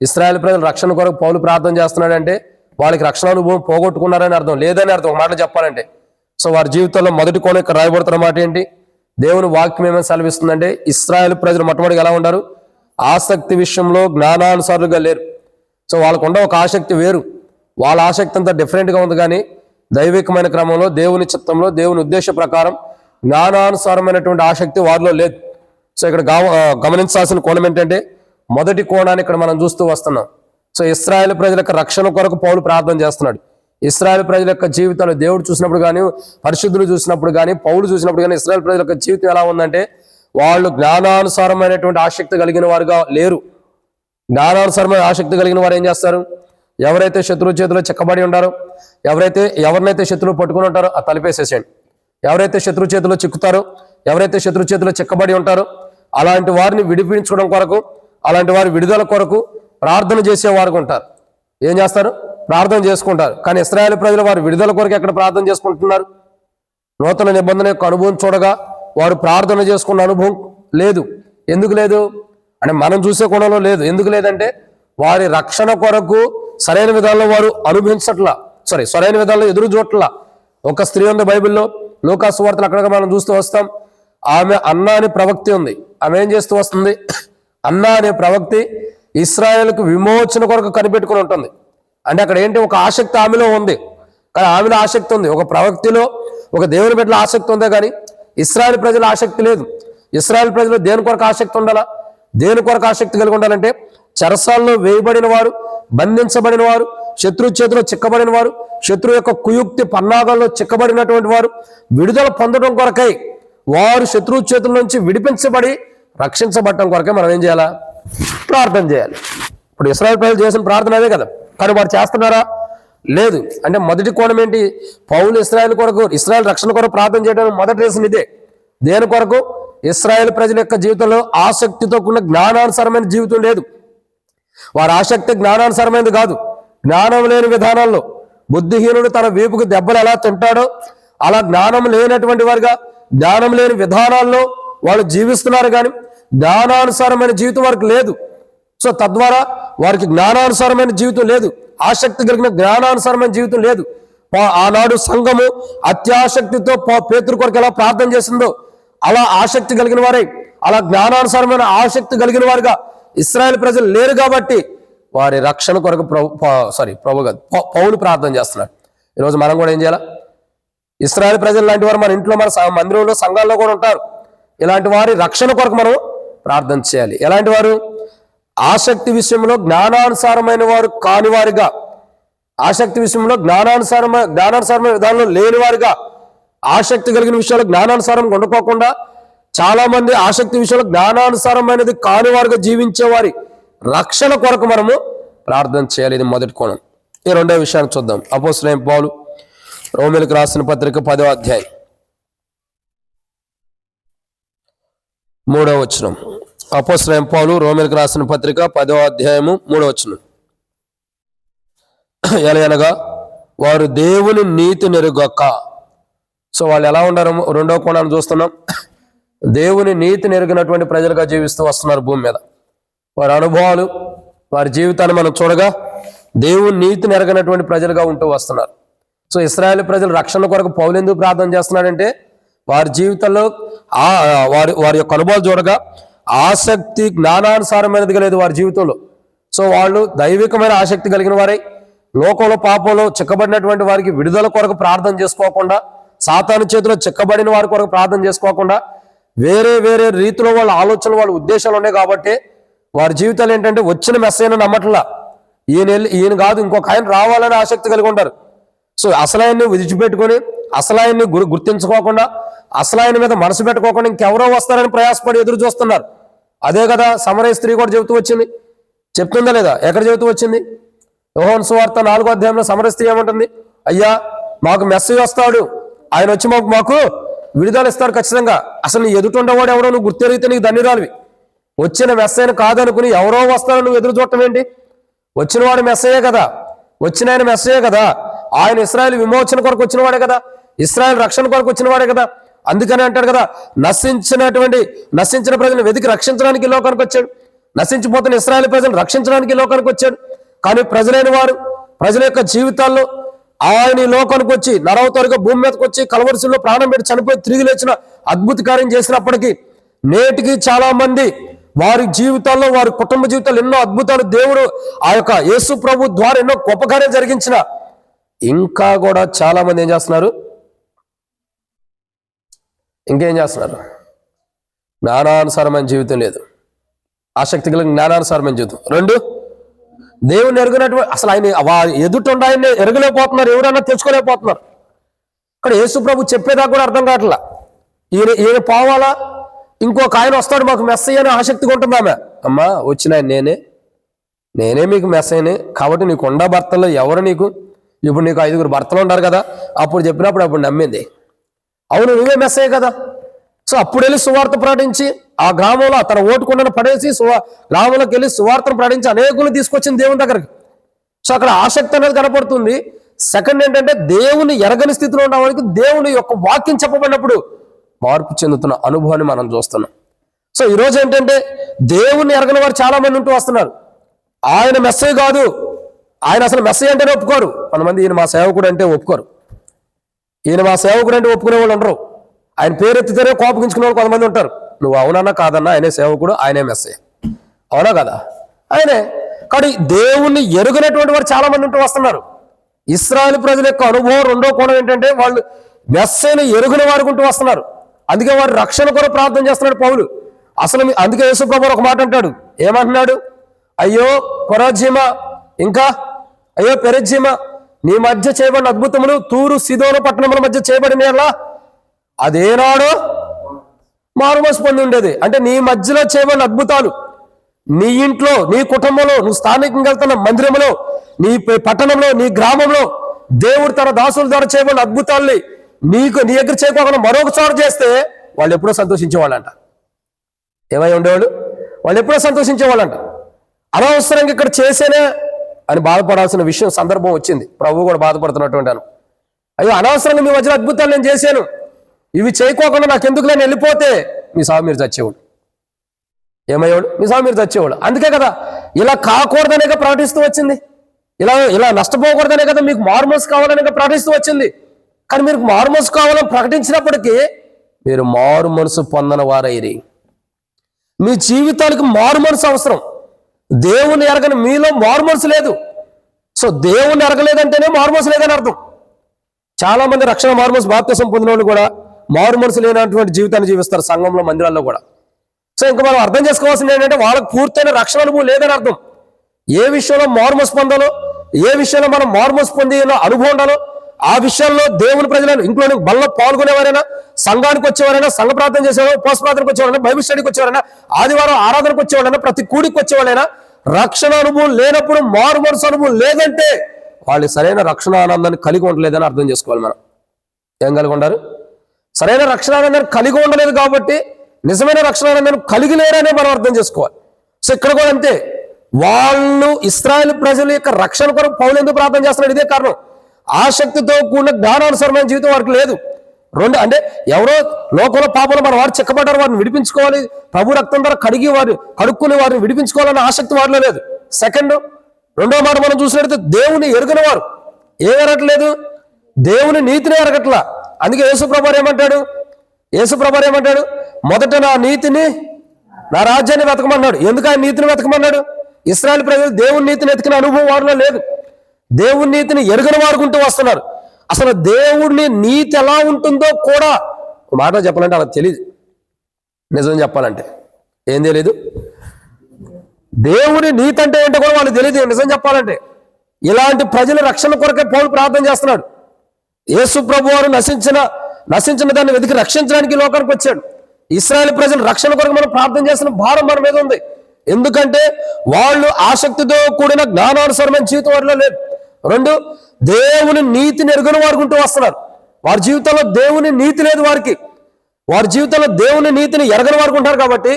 ఇశ్రాయేలు ప్రజలు రక్షణ కొరకు పౌలు ప్రార్థన చేస్తున్నాడంటే వాళ్ళకి రక్షణ అనుభవం పోగొట్టుకున్నారని అర్థం, లేదని అర్థం. ఒక మాట చెప్పాలంటే, సో వారి జీవితంలో మొదటి కోణం ఇక్కడ రాయబడుతున్న మాట ఏంటి? దేవుని వాక్యం ఏమైనా సెలవిస్తుందంటే ఇశ్రాయేలు ప్రజలు మొట్టమొదటిగా ఎలా ఉంటారు? ఆసక్తి విషయంలో జ్ఞానానుసారులుగా లేరు. సో వాళ్ళకు ఉండే ఒక ఆసక్తి వేరు, వాళ్ళ ఆసక్తి అంతా డిఫరెంట్గా ఉంది. కానీ దైవికమైన క్రమంలో, దేవుని చిత్తంలో, దేవుని ఉద్దేశ ప్రకారం జ్ఞానానుసారమైనటువంటి ఆసక్తి వారిలో లేదు. సో ఇక్కడ గమనించాల్సిన కోణం ఏంటంటే మొదటి కోణాన్ని ఇక్కడ మనం చూస్తూ వస్తున్నాం. సో ఇశ్రాయేలు ప్రజల యొక్క రక్షణ కొరకు పౌలు ప్రార్థన చేస్తున్నాడు. ఇశ్రాయేలు ప్రజల యొక్క జీవితాలు దేవుడు చూసినప్పుడు కానీ, పరిశుద్ధులు చూసినప్పుడు కానీ, పౌలు చూసినప్పుడు కానీ ఇశ్రాయేలు ప్రజల యొక్క జీవితం ఎలా ఉందంటే వాళ్ళు జ్ఞానానుసారమైనటువంటి ఆసక్తి కలిగిన వారుగా లేరు. జ్ఞానానుసారమైన ఆసక్తి కలిగిన వారు ఏం చేస్తారు? ఎవరైతే శత్రువు చేతిలో చిక్కబడి ఉంటారో, ఎవరినైతే శత్రువు పట్టుకుని ఉంటారో ఆ తలిపేసేసేయండి. ఎవరైతే శత్రువు చేతిలో చిక్కుతారో, ఎవరైతే శత్రువు చేతిలో చిక్కబడి ఉంటారో అలాంటి వారిని విడిపించడం కొరకు, అలాంటి వారి విడుదల కొరకు ప్రార్థన చేసేవారు ఉంటారు. ఏం చేస్తారు? ప్రార్థన చేసుకుంటారు. కానీ ఇశ్రాయేలు ప్రజలు వారి విడుదల కొరకు ఎక్కడ ప్రార్థన చేసుకుంటున్నారు? నూతన నిబంధన యొక్క అనుభవం చూడగా వారు ప్రార్థన చేసుకున్న అనుభవం లేదు. ఎందుకు లేదు అంటే మనం చూసే కోణంలో లేదు. ఎందుకు లేదంటే వారి రక్షణ కొరకు సరైన విధానంలో వారు అనుభవించట్లా, సరైన విధానంలో ఎదురు చూడట్లా. ఒక స్త్రీ ఉంది బైబిల్లో, లూకా సువార్తలు అక్కడగా మనం చూస్తూ వస్తాం. ఆమె అన్నా అనే ప్రవక్తి ఉంది. ఆమె ఏం చేస్తూ వస్తుంది? అన్నా అనే ప్రవక్తి ఇశ్రాయేలుకు విమోచన కొరకు కనిపెట్టుకుని ఉంటుంది. అంటే అక్కడ ఏంటి? ఒక ఆసక్తి ఆమెలో ఉంది. కానీ ఆమెలో ఆసక్తి ఉంది, ఒక ప్రవక్తిలో, ఒక దేవుని బిడ్డల ఆసక్తి ఉందే కానీ ఇశ్రాయేల్ ప్రజల ఆసక్తి లేదు. ఇశ్రాయేల్ ప్రజలు దేని కొరకు ఆసక్తి ఉండాలా? దేని కొరకు ఆసక్తి కలిగి ఉండాలంటే చెరసాల్లో వేయబడిన వారు, బంధించబడిన వారు, శత్రు చేతిలో చిక్కబడిన వారు, శత్రు యొక్క కుయుక్తి పన్నాగాల్లో చిక్కబడినటువంటి వారు విడుదల పొందడం కొరకై, వారు శత్రువు చేతుల నుంచి విడిపించబడి రక్షించబడటం కొరకే మనం ఏం చేయాలా? ప్రార్థన చేయాలి. ఇప్పుడు ఇశ్రాయేల్ ప్రజలు చేసిన ప్రార్థన అదే కదా. కానీ వారు చేస్తున్నారా? లేదు. అంటే మొదటి కోణం ఏంటి? పౌలు ఇశ్రాయేల్ కొరకు, ఇశ్రాయేల్ రక్షణ కొరకు ప్రార్థన చేయడానికి మొదటి రీజన్ ఇదే. దేని కొరకు? ఇశ్రాయేల్ ప్రజల యొక్క జీవితంలో ఆసక్తితో కూడిన జ్ఞానానుసారమైన జీవితం లేదు. వారి ఆసక్తి జ్ఞానానుసారమైనది కాదు. జ్ఞానం లేని విధానాల్లో బుద్ధిహీనుడు తన వీపుకు దెబ్బలు ఎలా తింటాడో అలా జ్ఞానం లేనటువంటి వారుగా, జ్ఞానం లేని విధానాల్లో వాళ్ళు జీవిస్తున్నారు. కానీ జ్ఞానానుసారమైన జీవితం వారికి లేదు. సో తద్వారా వారికి జ్ఞానానుసారమైన జీవితం లేదు, ఆసక్తి కలిగిన జ్ఞానానుసారమైన జీవితం లేదు. ఆనాడు సంఘము అత్యాసక్తితో పేతురు కొరకు ఎలా ప్రార్థన చేసిందో అలా ఆసక్తి కలిగిన వారై, అలా జ్ఞానానుసారమైన ఆసక్తి కలిగిన వారుగా ఇశ్రాయేల్ ప్రజలు లేరు. కాబట్టి వారి రక్షణ కొరకు పౌలు ప్రార్థన చేస్తున్నాడు. ఈరోజు మనం కూడా ఏం చేయాలా? ఇశ్రాయేల్ ప్రజలు లాంటి వారు మన ఇంట్లో, మన మందిరంలో, సంఘాల్లో కూడా ఉంటారు. ఇలాంటి వారి రక్షణ కొరకు మనం ప్రార్థన చేయాలి. ఎలాంటి వారు? ఆసక్తి విషయంలో జ్ఞానానుసారమైన వారు కానివారిగా, ఆసక్తి విషయంలో జ్ఞానానుసారమైన విధానంలో లేని వారిగా, ఆసక్తి కలిగిన విషయాలు జ్ఞానానుసారంగా ఉండకోకుండా చాలా మంది ఆసక్తి విషయంలో జ్ఞానానుసారమైనది కాని వారుగా జీవించేవారి రక్షణ కొరకు మనము ప్రార్థన చేయాలి. ఇది మొదటి కోణం. ఈ రెండో విషయాన్ని చూద్దాం. అపోస్తలుడైన పౌలు రోమీయులకు రాసిన పత్రిక 10వ అధ్యాయం 3వ వచనం. అపోస్తలుడైన పౌలు రోమీయులకు రాసిన పత్రిక 10వ అధ్యాయము 3వ వచనం. ఎలాగనగా వారు దేవుని నీతి నెరుగక. సో వాళ్ళు ఎలా ఉన్నారు? రెండో కోణాన్ని చూస్తున్నాం. దేవుని నీతి నెరిగినటువంటి ప్రజలుగా జీవిస్తూ వస్తున్నారు భూమి మీద. వారి అనుభవాలు, వారి జీవితాన్ని మనం చూడగా దేవుని నీతిని ఎరగనటువంటి ప్రజలుగా ఉంటూ వస్తున్నారు. సో ఇశ్రాయేలు ప్రజలు రక్షణ కొరకు పౌలు ఎందుకు ప్రార్థన చేస్తున్నాడంటే వారి జీవితంలో వారి యొక్క అనుభవాలు చూడగా ఆసక్తి జ్ఞానానుసారమైనదిగా లేదు వారి జీవితంలో. సో వాళ్ళు దైవికమైన ఆసక్తి కలిగిన వారై లోకంలో పాపంలో చిక్కబడినటువంటి వారికి విడుదల కొరకు ప్రార్థన చేసుకోకుండా, సాతాను చేతిలో చిక్కబడిన వారి కొరకు ప్రార్థన చేసుకోకుండా వేరే వేరే రీతిలో వాళ్ళ ఆలోచనలు, వాళ్ళ ఉద్దేశాలు ఉన్నాయి. కాబట్టి వారి జీవితాలు ఏంటంటే వచ్చిన మెస్సైన నమ్మట్లా. ఈయన కాదు ఇంకొక ఆయన రావాలని ఆసక్తి కలిగి ఉంటారు. సో అసలాయన్ని విడిచిపెట్టుకొని, అసలాయన్ని గుర్తించుకోకుండా, అసలాయన మీద మనసు పెట్టుకోకుండా ఇంకెవరో వస్తారని ప్రయాసపడి ఎదురు చూస్తున్నారు. అదే కదా సమరయ స్త్రీ కూడా చెబుతూ వచ్చింది. చెప్తుందా లేదా? ఎక్కడ చెబుతూ వచ్చింది? యోహాను సువార్త 4వ అధ్యాయంలో సమరయ స్త్రీ ఏమంటుంది? అయ్యా, మాకు మెస్సయ్య వస్తాడు, ఆయన వచ్చి మాకు విడుదల ఇస్తాడు ఖచ్చితంగా. అసలు నీ ఎదుటుండవాడు ఎవరో నువ్వు గుర్తెరిగితే నీకు ధన్యురాలివి. వచ్చిన మెస్సయ్యను కాదనుకుని ఎవరో వస్తారని నువ్వు ఎదురు చూడటం ఏంటి? వచ్చిన వాడు మెస్సయ్యే కదా, వచ్చిన ఆయన మెస్సయ్యే కదా. ఆయన ఇశ్రాయేలు విమోచన కొరకు వచ్చిన వాడే కదా, ఇశ్రాయేలు రక్షణ కొరకు వచ్చిన వాడే కదా. అందుకని అంటాడు కదా, నశించిన ప్రజలను వెతికి రక్షించడానికి లోకానికి వచ్చాడు, నశించిపోతున్న ఇశ్రాయేలు ప్రజలను రక్షించడానికి లోకానికి వచ్చాడు. కానీ ప్రజలైన వారు ప్రజల యొక్క జీవితాల్లో ఆయన లోకానికి వచ్చి నరవతరుగా భూమి మీదకి వచ్చి కలవరిశిలో ప్రాణం పెట్టి చనిపోయి తిరిగి లేచిన అద్భుత కార్యం చేసినప్పటికీ నేటికి చాలా మంది వారి జీవితాల్లో, వారి కుటుంబ జీవితాల్లో ఎన్నో అద్భుతాలు దేవుడు ఆ యొక్క యేసు ప్రభు ద్వారా ఎన్నో గొప్ప కార్యం జరిగించిన ఇంకా కూడా చాలా మంది ఏం చేస్తున్నారు? ఇంకేం చేస్తున్నారు? జ్ఞానానుసారమైన జీవితం లేదు, ఆసక్తి కలిగిన జ్ఞానానుసారమైన జీవితం. 2, దేవుని ఎరుగినటువంటి అసలు ఆయన ఎదుట ఆయన్ని ఎరగలేకపోతున్నారు, ఎవరైనా తెచ్చుకోలేకపోతున్నారు. ఇక్కడ యేసు ప్రభు చెప్పేదాకా కూడా అర్థం కావట్లా. ఈయన పోవాలా, ఇంకొక ఆయన వస్తాడు మాకు మెస్సయ్య అని ఆసక్తిగా ఉంటుంది ఆమె. అమ్మా, వచ్చిన నేనే మీకు మెస్సయ్యనే కాబట్టి నీకు ఉండా భర్తలో ఎవరు నీకు? ఇప్పుడు నీకు 5గురు భర్తలు ఉన్నారు కదా, అప్పుడు చెప్పినప్పుడు అప్పుడు నమ్మింది. అవును, నువ్వే మెస్సయ్య కదా. సో అప్పుడు వెళ్ళి సువార్త ప్రకటించి ఆ గ్రామంలో తన ఓటుకుండను పడేసి గ్రామంలోకి వెళ్ళి సువార్తను ప్రకటించి అనేకులు తీసుకొచ్చింది దేవుని దగ్గరికి. సో అక్కడ ఆసక్తి అనేది కనపడుతుంది. సెకండ్ ఏంటంటే దేవుని ఎరగని స్థితిలో ఉన్న వారికి దేవుని యొక్క వాక్యం చెప్పబడినప్పుడు మార్పు చెందుతున్న అనుభవాన్ని మనం చూస్తున్నాం. సో ఈరోజు ఏంటంటే దేవుని ఎరగని వారు చాలా మంది ఉంటూ వస్తున్నారు. ఆయన మెస్సయ్య కాదు, ఆయన అసలు మెస్సయ్య అంటేనే ఒప్పుకోరు. కొంతమంది ఈయన మా సేవకుడు అంటే ఒప్పుకోరు, ఈయన మా సేవకుడు అంటే ఒప్పుకునే వాళ్ళు ఉండరు. ఆయన పేరెత్తితేనే కోపగించుకునే వాళ్ళు కొంతమంది ఉంటారు. నువ్వు అవునన్నా కాదన్నా ఆయనే సేవకుడు, ఆయనే మెస్సయ్య. అవునా కదా? ఆయనే. కానీ దేవుణ్ణి ఎరుగనటువంటి వారు చాలా మంది ఉంటూ వస్తున్నారు. ఇశ్రాయేలు ప్రజల యొక్క అనుభవం రెండో కోణం ఏంటంటే వాళ్ళు మెస్సయ్యను ఎరుగని వారికి ఉంటూ వస్తున్నారు. అందుకే వారి రక్షణ కొరకు ప్రార్థన చేస్తున్నాడు పౌలు. అసలు అందుకే యేసు ప్రభువు ఒక మాట అంటాడు. ఏమంటున్నాడు? అయ్యో కొరాజీమ, ఇంకా అయ్యో పెరజీమ, నీ మధ్య చేయబడిన అద్భుతములు తూరు సీదోను పట్టణముల మధ్య చేయబడిన అదేనాడో మారుమనసు పొంది ఉండేది. అంటే నీ మధ్యలో చేయబడిన అద్భుతాలు నీ ఇంట్లో, నీ కుటుంబంలో, నువ్వు స్థానికంగా వెళ్తున్న మందిరంలో, నీ పట్టణంలో, నీ గ్రామంలో దేవుడు తన దాసుల ద్వారా చేయబడిన అద్భుతాల్ని నీ దగ్గర చేయకోకుండా మరొక చోట చేస్తే వాళ్ళు ఎప్పుడో సంతోషించేవాళ్ళంట. ఏమై ఉండేవాళ్ళు? వాళ్ళు ఎప్పుడో సంతోషించేవాళ్ళంట. అనవసరంగా ఇక్కడ చేసేనే అని బాధపడాల్సిన విషయం సందర్భం వచ్చింది. ప్రభు కూడా బాధపడుతున్నటువంటి అయ్యో అనవసరంగా మీ మధ్యలో అద్భుతాలు నేను చేశాను, ఇవి చేయకోకుండా నాకు ఎందుకు నేను వెళ్ళిపోతే మీ సాగు మీరు చచ్చేవాడు. ఏమయ్యాడు? మీ సాగు మీరు చచ్చేవాడు. అందుకే కదా ఇలా కాకూడదనే ప్రకటిస్తూ వచ్చింది, ఇలా నష్టపోకూడదనే కదా మీకు మారుమనసు కావాలనే ప్రకటిస్తూ వచ్చింది. కానీ మీరు మారుమనసు కావాలని ప్రకటించినప్పటికీ మీరు మారు మనసు పొందని వారైరి. మీ జీవితానికి మారు మనసు అవసరం. దేవుని ఎరగని మీలో మారు మనసు లేదు. సో దేవుని ఎరగలేదంటేనే మారు మనసు లేదని అర్థం. చాలా మంది రక్షణ మారు మనసు బాప్తిసం పొందిన వాళ్ళు కూడా మారు మనసు లేనటువంటి జీవితాన్ని జీవిస్తారు సంఘంలో, మందిరాల్లో కూడా. సో ఇంకా మనం అర్థం చేసుకోవాల్సింది ఏంటంటే వాళ్ళకి పూర్తయిన రక్షణ అనుభవం లేదని అర్థం. ఏ విషయంలో మార్మోస్ పొందాలో, ఏ విషయంలో మనం మార్మోస్ పొందిన అనుభవం ఉండాలో ఆ విషయాల్లో దేవుని ప్రజలను ఇంక్లూడింగ్ బల్లో పాల్గొనేవారైనా, సంఘానికి వచ్చేవారైనా, సంఘ ప్రార్థన చేసేవారు, ఉపవాస ప్రార్థనకు వచ్చేవారైనా, బైబిల్ స్టడీకి వచ్చేవారైనా, ఆదివారం ఆరాధనకు వచ్చేవాళ్ళైనా, ప్రతి కూడికి వచ్చేవాళ్ళైనా రక్షణ అనుభవం లేనప్పుడు, మార్మోస్ అనుభవం లేదంటే వాళ్ళు సరైన రక్షణ ఆనందాన్ని కలిగి ఉండలేదని అర్థం చేసుకోవాలి. మనం ఏం కలిగి ఉండారు? సరైన రక్షణ ఆనందాన్ని కలిగి ఉండలేదు కాబట్టి నిజమైన రక్షణ ఆనందాన్ని కలిగి లేరనే మనం అర్థం చేసుకోవాలి. సో ఇక్కడ కూడా అంతే, వాళ్ళు ఇశ్రాయేలు ప్రజల యొక్క రక్షణ కొరకు పౌలు ఎందుకు ప్రార్థన చేస్తున్నాడు? ఇదే కారణం. ఆసక్తితో కూడిన జ్ఞానానుసరమైన జీవితం వారికి లేదు. రెండు అంటే ఎవరో లోకంలో పాపంలో మన వారు చెక్కబడ్డారు, వారిని విడిపించుకోవాలి, ప్రభు రక్తం ద్వారా కడుక్కుని వారిని విడిపించుకోవాలన్న ఆసక్తి వారిలో లేదు. సెకండ్, రెండో మాట మనం చూసినట్లయితే దేవుని ఎరుగని వారు ఏం ఎరగట్లేదు, దేవుని నీతిని ఎరగట్లా. అందుకే యేసుప్రభువారు ఏమంటాడు? మొదట నా నీతిని, నా రాజ్యాన్ని వెతకమన్నాడు. ఎందుకు ఆయన నీతిని వెతకమన్నాడు? ఇశ్రాయేలు ప్రజలు దేవుని నీతిని వెతికిన అనుభవం వారిలో లేదు. దేవుని నీతిని ఎరుగని వారుకుంటూ వస్తున్నారు. అసలు దేవుడిని నీతి ఎలా ఉంటుందో కూడా మాట చెప్పాలంటే అలా తెలియదు. నిజం చెప్పాలంటే ఏం తెలియదు. దేవుని నీతి అంటే ఏంటో కూడా వాళ్ళు తెలియదు. నిజం చెప్పాలంటే ఇలాంటి ప్రజల రక్షణ కొరకే పౌలు ప్రార్థన చేస్తున్నాడు. యేసు ప్రభువారు నశించిన దాన్ని వెతికి రక్షించడానికి లోకానికి వచ్చాడు. ఇశ్రాయేలు ప్రజల రక్షణ కొరకు మనం ప్రార్థన చేసిన భారం మన మీద ఉంది. ఎందుకంటే వాళ్ళు ఆసక్తితో కూడిన జ్ఞానానుసరమైన జీవితం వారిలో లేదు. రెండు, దేవుని నీతిని ఎరుగని వారుకుంటూ వస్తున్నారు. వారి జీవితంలో దేవుని నీతి లేదు. వారి జీవితంలో దేవుని నీతిని ఎరగని వారుకుంటారు కాబట్టి,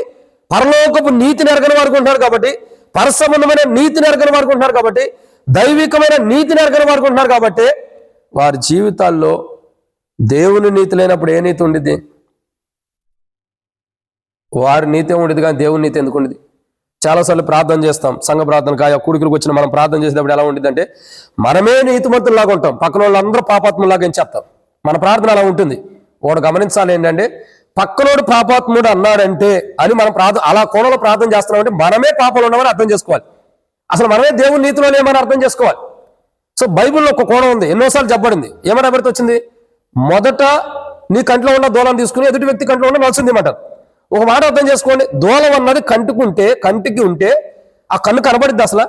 పరలోకపు నీతిని ఎరగని వారుకుంటారు కాబట్టి, పరసంబంధమైన నీతిని ఎరగని వారుకుంటున్నారు కాబట్టి, దైవికమైన నీతిని ఎరగని వారుకుంటున్నారు కాబట్టి, వారి జీవితాల్లో దేవుని నీతి లేనప్పుడు ఏ నీతి ఉండిద్ది? వారి నీతి ఉండేది కానీ దేవుని నీతి ఎందుకు ఉండేది? చాలాసార్లు ప్రార్థన చేస్తాం, సంఘ ప్రార్థన కాయ కూడికలకు వచ్చిన మనం ప్రార్థన చేసేటప్పుడు ఎలా ఉంటుంది అంటే మనమే నీతిమంతుల్లాగా ఉంటాం, పక్కన వాళ్ళందరూ పాపాత్ములాగా ఎంచేస్తాం. మన ప్రార్థన అలా ఉంటుంది. వాడు గమనించాలి ఏంటంటే పక్కనోడు పాపాత్ముడు అన్నాడంటే అని మనం అలా కోణంలో ప్రార్థన చేస్తున్నామంటే మనమే పాపలు ఉన్నామని అర్థం చేసుకోవాలి. అసలు మనమే దేవుని నీతిలో లేమని అర్థం చేసుకోవాలి. సో బైబిల్లో ఒక కోణం ఉంది, ఎన్నోసార్లు చెప్పబడింది. ఏమైనా ఎవరితో వచ్చింది? మొదట నీ కంట్లో ఉన్న దూలం తీసుకుని ఎదుటి వ్యక్తి కంట్లో ఉన్న నలుసుంది మాట. ఒక మాట అర్థం చేసుకోండి, దూలం అన్నది కంటికి ఉంటే ఆ కన్ను కనబడిద్ది అసలు?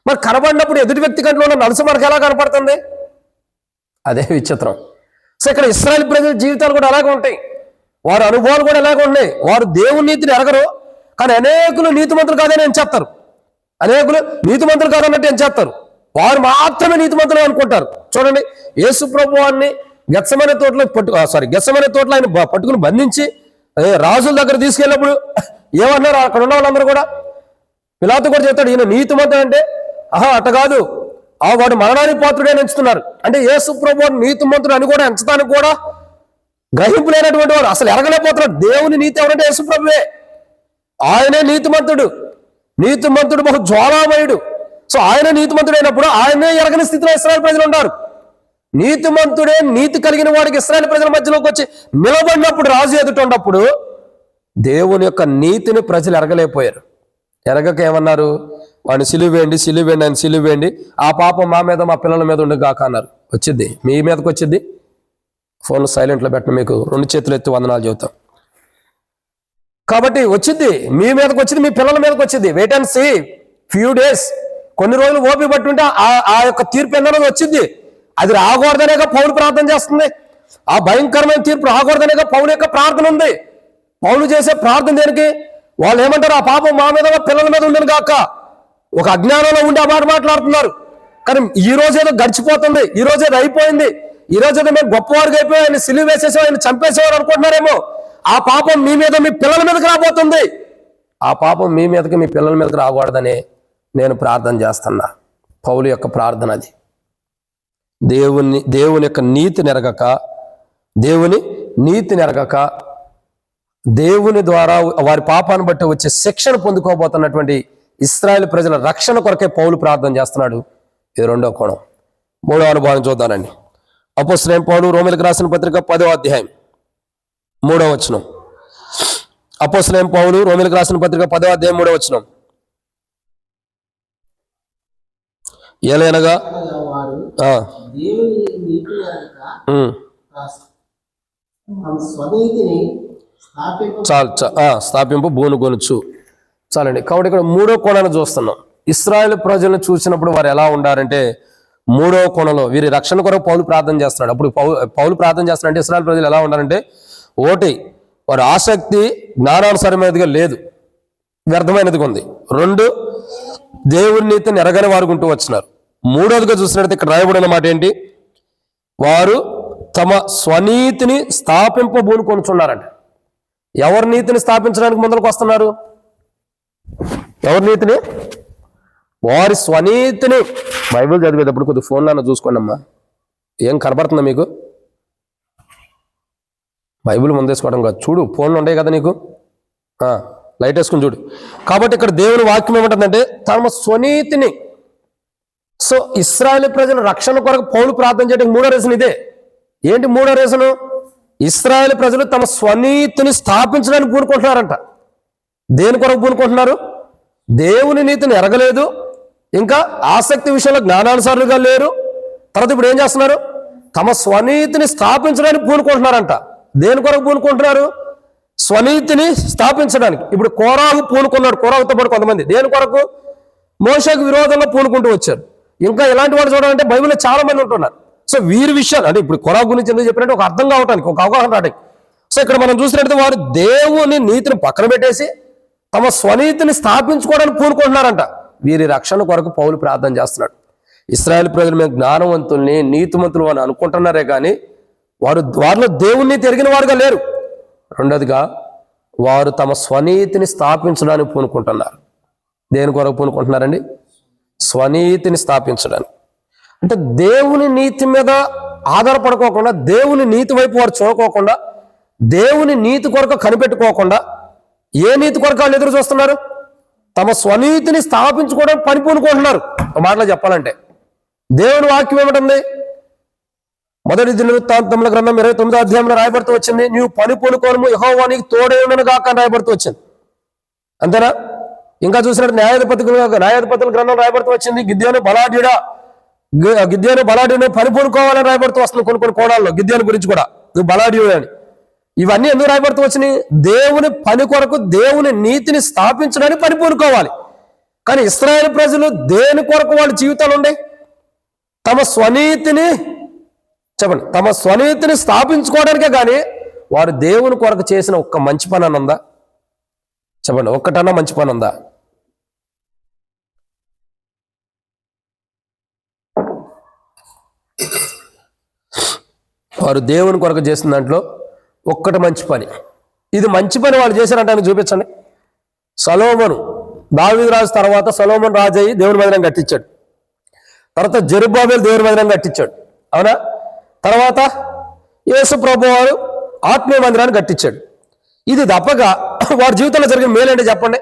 మరి కనబడినప్పుడు ఎదుటి వ్యక్తి కంట్లో ఉన్న నలుసు మనకు ఎలా కనపడుతుంది? అదే విచిత్రం. సో ఇక్కడ ఇశ్రాయేలు ప్రజల జీవితాలు కూడా అలాగే ఉంటాయి, వారి అనుభవాలు కూడా ఎలాగ ఉన్నాయి. వారు దేవుని నీతిని ఎరగరు, కానీ అనేకులు నీతిమంతులు కాదని ఎంచేస్తారు. అనేకులు నీతిమంతులు కాదన్నట్టు ఎంచేస్తారు. వారు మాత్రమే నీతిమంతులు అనుకుంటారు. చూడండి, యేసు ప్రభువాన్ని గెత్సెమనే తోటలో ఆయన పట్టుకుని బంధించి రాజుల దగ్గర తీసుకెళ్ళినప్పుడు ఏమన్నారు అక్కడ ఉన్న వాళ్ళందరూ కూడా? పిలాతు కూడా చెప్తాడు, ఈయన నీతిమంతుడు అంటే అట్ట కాదు, వాడు మరణానికి పాత్రుడే ఎంచుతున్నారు. అంటే యేసు ప్రభువాన్ని నీతిమంతుడు అని కూడా ఎంచడానికి కూడా గ్రహింపు లేనటువంటి వాడు, అసలు ఎరగలేకపోతున్నాడు. దేవుని నీతి ఎవరంటే యేసు ప్రభువే. ఆయనే నీతిమంతుడు బహు జ్వాలామయుడు. సో ఆయన నీతిమంతుడు అయినప్పుడు ఆయనే ఎరగని స్థితిలో ఇశ్రాయేలు ప్రజలు ఉన్నారు. నీతిమంతుడే నీతి కలిగిన వాడికి ఇశ్రాయేలు ప్రజల మధ్యలోకి వచ్చి నిలబడినప్పుడు, రాజు ఎదుట ఉన్నప్పుడు దేవుని యొక్క నీతిని ప్రజలు ఎరగలేకపోయారు. ఎరగక ఏమన్నారు? వాడిని సిలువేయండి ఆయన సిలువేయండి, ఆ పాపం మా మీద మా పిల్లల మీద ఉండి కాక అన్నారు. వచ్చింది మీ మీదకి వచ్చింది. ఫోన్ సైలెంట్లో పెట్టిన మీకు 2 చేతులు ఎత్తి వందనాలు చెబుతాం. కాబట్టి వచ్చింది మీ మీదకి వచ్చింది, మీ పిల్లల మీదకి వచ్చింది. Wait and see, few days, కొన్ని రోజులు ఓపి పట్టుంటే ఆ యొక్క తీర్పు ఎన్నో వచ్చింది. అది రాకూడదనేగా పౌలు ప్రార్థన చేస్తుంది. ఆ భయంకరమైన తీర్పు రాకూడదనేగా పౌలు యొక్క ప్రార్థన ఉంది. పౌలు చేసే ప్రార్థన దేనికి? వాళ్ళు ఏమంటారు? ఆ పాపం మా మీద, మా పిల్లల మీద ఉండను కాక. ఒక అజ్ఞానంలో ఉండి ఆ మాట మాట్లాడుతున్నారు. కానీ ఈ రోజు ఏదో గడిచిపోతుంది, ఈ రోజు ఏదో అయిపోయింది, ఈ రోజు ఏదో మేము గొప్పవారికి అయిపోయి ఆయన సిలువ వేసేసాం, ఆయన చంపేసేవారు అనుకుంటున్నారేమో. ఆ పాపం మీ మీద, మీ పిల్లల మీదకి రాబోతుంది. ఆ పాపం మీ మీదకి, మీ పిల్లల మీదకి రాకూడదని నేను ప్రార్థన చేస్తున్నా. పౌలు యొక్క ప్రార్థన అది. దేవుని యొక్క నీతిని ఎరగక, దేవుని ద్వారా వారి పాపాన్ని బట్టి వచ్చే శిక్షను పొందుకోబోతున్నటువంటి ఇశ్రాయేలు ప్రజల రక్షణ కొరకే పౌలు ప్రార్థన చేస్తున్నాడు. ఇది రెండో కోణం. మూడో అనుభవం చూద్దానండి. అపోస్తలుడైన పౌలు రోమీయులకు రాసిన పత్రిక 10వ అధ్యాయం 3వ వచనం. అపోస్తలుడైన పౌలు రోమీయులకు రాసిన పత్రిక 10వ అధ్యాయం 3వ వచనం. ఏలైనగా స్థాపింపు భూమి కొనుచు. చాలండి. కాబట్టి ఇక్కడ మూడో కోణాన్ని చూస్తున్నాం. ఇశ్రాయేలు ప్రజలను చూసినప్పుడు వారు ఎలా ఉండారంటే, మూడో కోణంలో వీరి రక్షణ కొరకు పౌలు ప్రార్థన చేస్తున్నాడు. అప్పుడు పౌలు ప్రార్థన చేస్తున్నాడు అంటే ఇశ్రాయేలు ప్రజలు ఎలా ఉండారంటే, ఒకటి, వారి ఆసక్తి జ్ఞానానుసారమైనదిగా లేదు, వ్యర్థమైనదిగా ఉంది. 2, దేవుని నీతిని ఎరగని వారు ఉంటూ వచ్చినారు. మూడోదిగా చూసినట్టు ఇక్కడ రాయబడిన మాట ఏంటి, వారు తమ స్వనీతిని స్థాపింపబూను కొనుచున్నారంట. ఎవరి నీతిని స్థాపించడానికి ముందరకు వస్తున్నారు? ఎవరి నీతిని? వారి స్వనీతిని. బైబిల్ చదివేటప్పుడు కొద్దిగా ఫోన్లో చూసుకోండి అమ్మా. ఏం కనబడుతుందా మీకు? బైబిల్ ముందేసుకోవడం కాదు, చూడు, ఫోన్లు ఉంటాయి కదా నీకు, లైట్ వేసుకుని చూడు. కాబట్టి ఇక్కడ దేవుని వాక్యం ఏమంటుందంటే తమ స్వనీతిని. సో ఇశ్రాయేలు ప్రజల రక్షణ కొరకు పౌలు ప్రార్థన చేయడానికి మూడో రీజన్ ఇదే. ఏంటి మూడో రీజను? ఇశ్రాయేలు ప్రజలు తమ స్వనీతిని స్థాపించడానికి పూనుకుంటున్నారంట. దేని కొరకు పూనుకుంటున్నారు? దేవుని నీతిని ఎరగలేదు, ఇంకా ఆసక్తి విషయంలో జ్ఞానానుసారులుగా లేరు. తర్వాత ఇప్పుడు ఏం చేస్తున్నారు? తమ స్వనీతిని స్థాపించడానికి పూనుకుంటున్నారంట. దేని కొరకు పూనుకుంటున్నారు? స్వనీతిని స్థాపించడానికి. ఇప్పుడు కోరాహు పూనుకున్నాడు, కోరాహుతో పాటు కొంతమంది. దేని కొరకు? మోషేకు విరోధంగా పూనుకుంటూ వచ్చారు. ఇంకా ఇలాంటి వాళ్ళు చూడాలంటే బైబిల్లో చాలా మంది ఉంటున్నారు. సో వీరి విషయాలు అంటే ఇప్పుడు కోరాహు గురించి ఎందుకు చెప్పినట్టు ఒక అర్థం కావటానికి, ఒక అవగాహన రావడానికి. సో ఇక్కడ మనం చూసినట్టు వారు దేవుని నీతిని పక్కన పెట్టేసి తమ స్వనీతిని స్థాపించుకోవడానికి పూనుకుంటున్నారంట. వీరి రక్షణ కొరకు పౌలు ప్రార్థన చేస్తున్నాడు. ఇశ్రాయేలు ప్రజలు మేము జ్ఞానవంతుల్ని, నీతిమంతులు అని అనుకుంటున్నారే కానీ వారిలో దేవుణ్ణి తిరిగిన వారుగా లేరు. రెండోదిగా వారు తమ స్వనీతిని స్థాపించడానికి పూనుకుంటున్నారు. దేని కొరకు పూనుకుంటున్నారండి? స్వనీతిని స్థాపించడానికి. అంటే దేవుని నీతి మీద ఆధారపడుకోకుండా, దేవుని నీతి వైపు వారు చూడకోకుండా, దేవుని నీతి కొరకు కనిపెట్టుకోకుండా ఏ నీతి కొరకు వాళ్ళు ఎదురు చూస్తున్నారు? తమ స్వనీతిని స్థాపించుకోవడం పని పూనుకుంటున్నారు. ఒక మాటలో చెప్పాలంటే దేవుని వాక్యం ఏమిటంది? మొదటి దినవృత్తాంతముల గ్రంథం 29వ అధ్యాయంలో రాయబడుతూ వచ్చింది, నీవు పని పూనుకోను, యెహోవా నీకు తోడై ఉండను గాక అని రాయబడుతూ వచ్చింది. అంతేనా? ఇంకా చూసినట్టు న్యాయాధిపతుల గ్రంథం రాయబడుతూ వచ్చింది, గిద్యోను బలాఢ్యుడు పని పూనుకోవాలని రాయబడుతూ వస్తుంది. కొన్ని కోణాల్లో గిద్యోను గురించి కూడా నువ్వు బలాఢ్యుడు అని. ఇవన్నీ ఎందుకు రాయబడుతూ వచ్చినాయి? దేవుని పని కొరకు, దేవుని నీతిని స్థాపించడానికి పని పూనుకోవాలి. కానీ ఇశ్రాయేలు ప్రజలు దేని కొరకు వాళ్ళ జీవితాలు ఉండే? తమ స్వనీతిని స్థాపించుకోవడానికే కానీ వారు దేవుని కొరకు చేసిన ఒక్క మంచి పని అని ఉందా? చెప్పండి, ఒక్కటన్నా మంచి పని ఉందా? వారు దేవుని కొరకు చేసిన దాంట్లో ఒక్కటి మంచి పని, ఇది మంచి పని వాళ్ళు చేశారంటే చూపించండి. సొలొమోను, దావీదు రాజు తర్వాత సొలొమోను రాజు అయ్యి దేవుని మందిరం కట్టించాడు. తర్వాత జెరుబ్బాబెలు దేవుని మందిరం కట్టించాడు, అవునా? తర్వాత యేసు ప్రభు వారు ఆత్మీయ మందిరాన్ని కట్టించాడు. ఇది తప్పగా వారి జీవితంలో జరిగిన మేలేంటి చెప్పండి?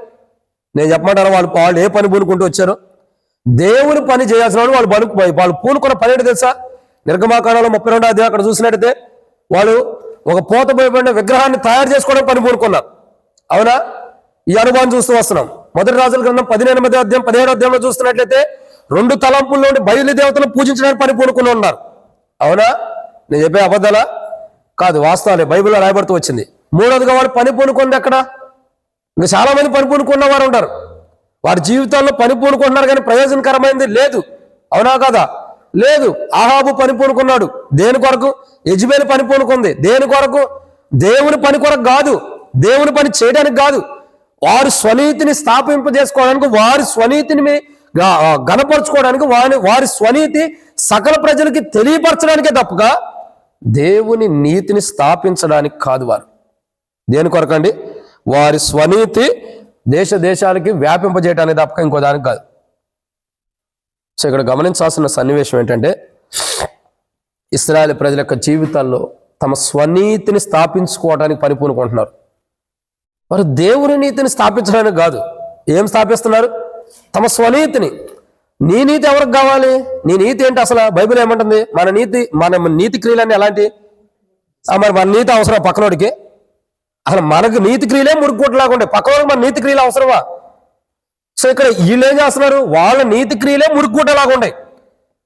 నేను చెప్పమంటాను, వాళ్ళు ఏ పని పూనుకుంటూ వచ్చారో దేవుని పని చేయాల్సిన వాళ్ళు పూనుకున్న పని ఏంటి తెలుసా? నిర్గమాకాండంలో 32వ అధ్యాయం అక్కడ చూసినట్టయితే వాళ్ళు ఒక పోతపోయబడిన విగ్రహాన్ని తయారు చేసుకోవడం పని పూనుకున్నారు, అవునా? ఈ అనుభవం చూస్తూ వస్తున్నాం. మొదటి రాజుల గ్రంథం 18వ అధ్యాయం 17వ అధ్యాయంలో చూస్తున్నట్లయితే 2 తలంపుల్లోని బయలు దేవతలను పూజించడానికి పని పూనుకుని ఉన్నారు, అవునా? నేను చెప్పే అబద్ధాలా? కాదు, వాస్తవాలే, బైబిల్లో రాయబడుతూ వచ్చింది. మూడోదిగా వాడు పని పూనుకుంది ఎక్కడ? ఇంకా చాలా మంది పని పూనుకున్న వారు ఉంటారు. వారి జీవితాల్లో పని పూనుకుంటున్నారు కానీ ప్రయోజనకరమైనది లేదు, అవునా కదా? లేదు. ఆహాబు పని పూనుకున్నాడు. దేని కొరకు? యెజబెలు పని పూనుకుంది. దేని కొరకు? దేవుని పని కొరకు కాదు, దేవుని పని చేయడానికి కాదు. వారి స్వనీతిని స్థాపింపజేసుకోవడానికి, వారి స్వనీతిని గణపరచుకోవడానికి, వారి స్వనీతి సకల ప్రజలకి తెలియపరచడానికే తప్పగా దేవుని నీతిని స్థాపించడానికి కాదు. వారు దేని కొరకండి? వారి స్వనీతి దేశాలకి వ్యాపింపజేయడానికి తప్పక ఇంకో దానికి కాదు. సో ఇక్కడ గమనించాల్సిన సన్నివేశం ఏంటంటే, ఇశ్రాయేలు ప్రజల యొక్క జీవితాల్లో తమ స్వనీతిని స్థాపించుకోవడానికి పరిపూనుకుంటున్నారు. వారు దేవుని నీతిని స్థాపించడానికి కాదు. ఏం స్థాపిస్తున్నారు? తమ స్వనీతిని. నీ నీతి ఎవరికి కావాలి? నీ నీతి ఏంటి అసలు? బైబిల్ ఏమంటుంది? మన నీతి క్రియలన్నీ ఎలాంటి? మరి మన నీతి అవసరం పక్కనోడికి? అసలు మనకు నీతి క్రియలే మురుగుకోట్లాగా ఉండే, పక్కనోడికి మన నీతి క్రియలు అవసరమా? సో ఇక్కడ వీళ్ళు ఏం చేస్తున్నారు? వాళ్ళ నీతి క్రియలే మురుగుకోటలాగా ఉండే,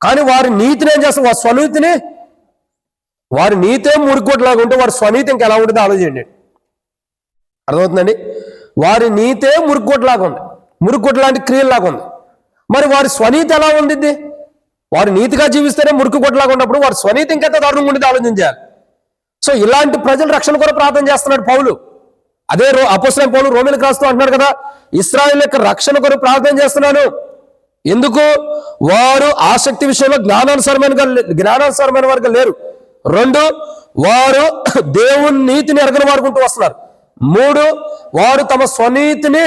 కానీ వారి నీతిని ఏం చేస్తారు? వారి స్వనీతిని, వారి నీతే మురుగుకోటలాగా ఉంటే వారి స్వనీతి ఇంకా ఎలా ఉంటుందో ఆలోచించండి. అర్థమవుతుందండి? వారి నీతే మురుగుకొట్టలాగా ఉంది, మురుగుకొట్టు లాంటి క్రియలాగా ఉంది. మరి వారి స్వనీతి ఎలా ఉంది? వారు నీతిగా జీవిస్తేనే మురికి కొట్టలాగా ఉన్నప్పుడు వారి స్వనీతి ఇంకెంత దారుణంగా ఉండేది ఆలోచించాలి. సో ఇలాంటి ప్రజలు రక్షణ కూడా ప్రార్థన చేస్తున్నాడు పౌలు. అదే అపోస్తలుడైన పౌలు రోమీయులకు రాస్తూ అంటున్నాడు కదా, ఇశ్రాయేలు యొక్క రక్షణ కొరకు ప్రార్థన చేస్తున్నాను. ఎందుకు? వారు ఆసక్తి విషయంలో జ్ఞానానుసారమైన వారుగా లేరు. 2, వారు దేవుని నీతిని ఎరగని వాడుకుంటూ వస్తున్నారు. 3, వారు తమ స్వనీతిని